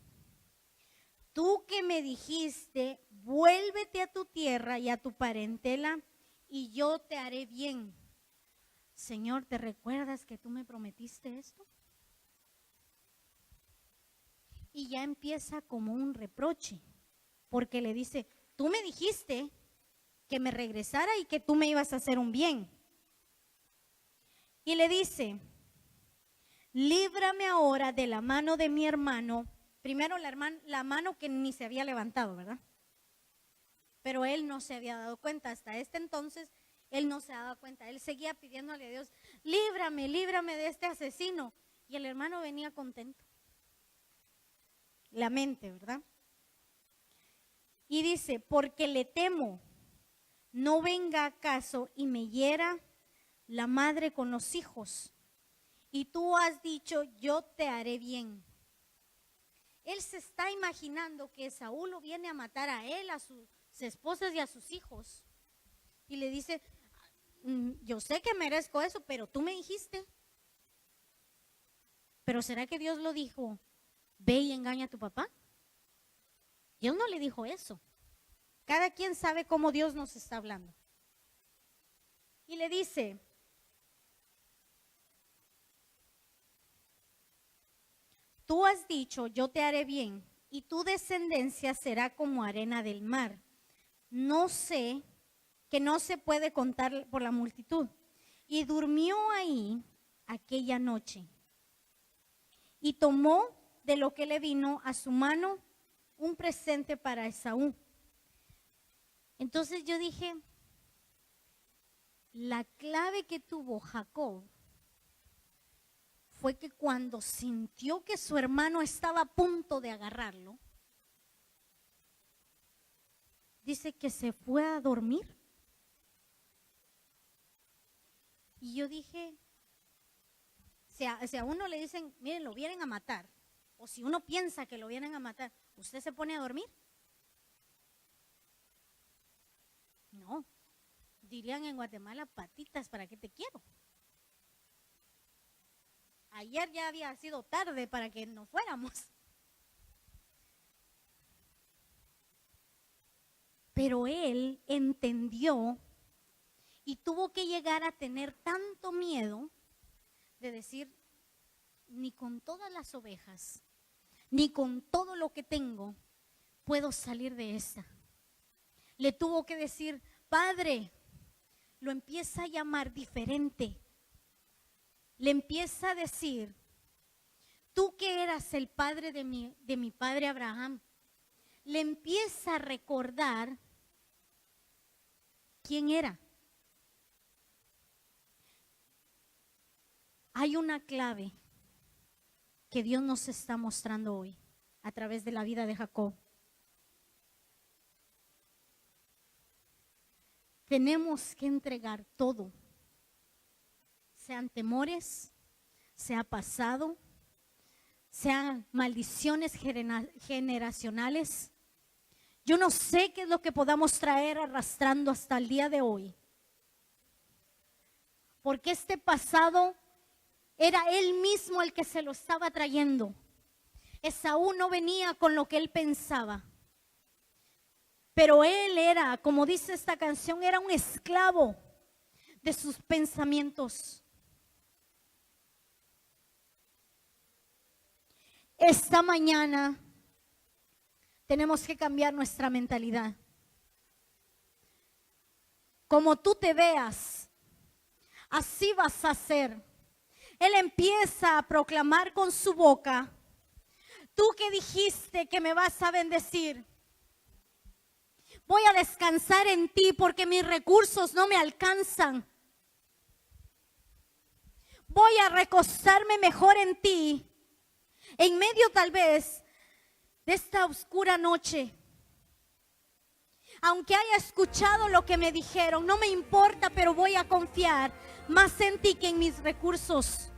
tú que me dijiste, vuélvete a tu tierra y a tu parentela y yo te haré bien. Señor, ¿te recuerdas que tú me prometiste esto? Y ya empieza como un reproche, porque le dice, tú me dijiste que me regresara y que tú me ibas a hacer un bien. Y le dice, líbrame ahora de la mano de mi hermano. Primero la mano que ni se había levantado, ¿verdad? Pero él no se había dado cuenta. Hasta este entonces, él no se daba cuenta. Él seguía pidiéndole a Dios, líbrame de este asesino. Y el hermano venía contento. La mente, ¿verdad? Y dice, porque le temo, no venga acaso y me hiera la madre con los hijos. y tú has dicho, yo te haré bien. Él se está imaginando que Esaú lo viene a matar a él, a sus esposas y a sus hijos. Y le dice, yo sé que merezco eso, pero tú me dijiste. Pero ¿será que Dios lo dijo? Ve y engaña a tu papá. Dios no le dijo eso. Cada quien sabe cómo Dios nos está hablando. Y le dice, tú has dicho, yo te haré bien, y tu descendencia será como arena del mar. No sé, que no se puede contar por la multitud. Y durmió ahí aquella noche. Y tomó de lo que le vino a su mano un presente para Esaú. Entonces yo dije, la clave que tuvo Jacob fue que cuando sintió que su hermano estaba a punto de agarrarlo, dice que se fue a dormir. Y yo dije, si a uno le dicen, miren, lo vienen a matar, o si uno piensa que lo vienen a matar, ¿usted se pone a dormir? No, dirían en Guatemala, patitas, ¿para qué te quiero? Ayer ya había sido tarde para que nos fuéramos. Pero él entendió y tuvo que llegar a tener tanto miedo de decir, ni con todas las ovejas, ni con todo lo que tengo, puedo salir de esta. Le tuvo que decir, Padre, lo empieza a llamar diferente. Le empieza a decir, tú que eras el padre de mi padre Abraham. Le empieza a recordar quién era. Hay una clave que Dios nos está mostrando hoy a través de la vida de Jacob. Tenemos que entregar todo, sean temores, sea pasado, sean maldiciones generacionales. Yo no sé qué es lo que podamos traer arrastrando hasta el día de hoy, porque este pasado era él mismo el que se lo estaba trayendo. Esaú no venía con lo que él pensaba. Pero él era, como dice esta canción, era un esclavo de sus pensamientos. Esta mañana tenemos que cambiar nuestra mentalidad. Como tú te veas, así vas a ser. Él empieza a proclamar con su boca, tú que dijiste que me vas a bendecir, voy a descansar en ti porque mis recursos no me alcanzan. Voy a recostarme mejor en ti, en medio tal vez de esta oscura noche. Aunque haya escuchado lo que me dijeron, no me importa, pero voy a confiar más en ti que en mis recursos.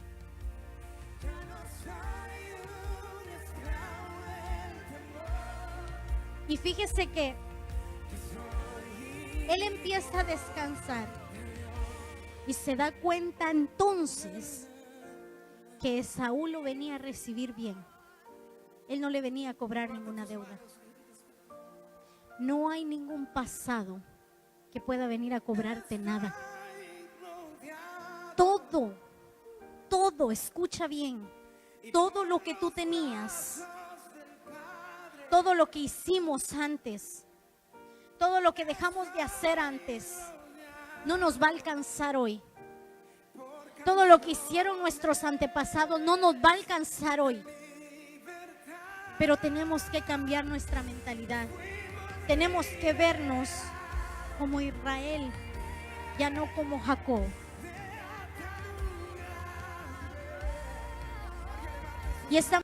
Y fíjese que él empieza a descansar y se da cuenta entonces que Esaú lo venía a recibir bien. Él no le venía a cobrar ninguna deuda. No hay ningún pasado que pueda venir a cobrarte nada. Todo, escucha bien, todo lo que tú tenías, todo lo que hicimos antes, todo lo que dejamos de hacer antes, no nos va a alcanzar hoy. Todo lo que hicieron nuestros antepasados no nos va a alcanzar hoy. Pero tenemos que cambiar nuestra mentalidad. Tenemos que vernos como Israel, ya no como Jacob. Y esta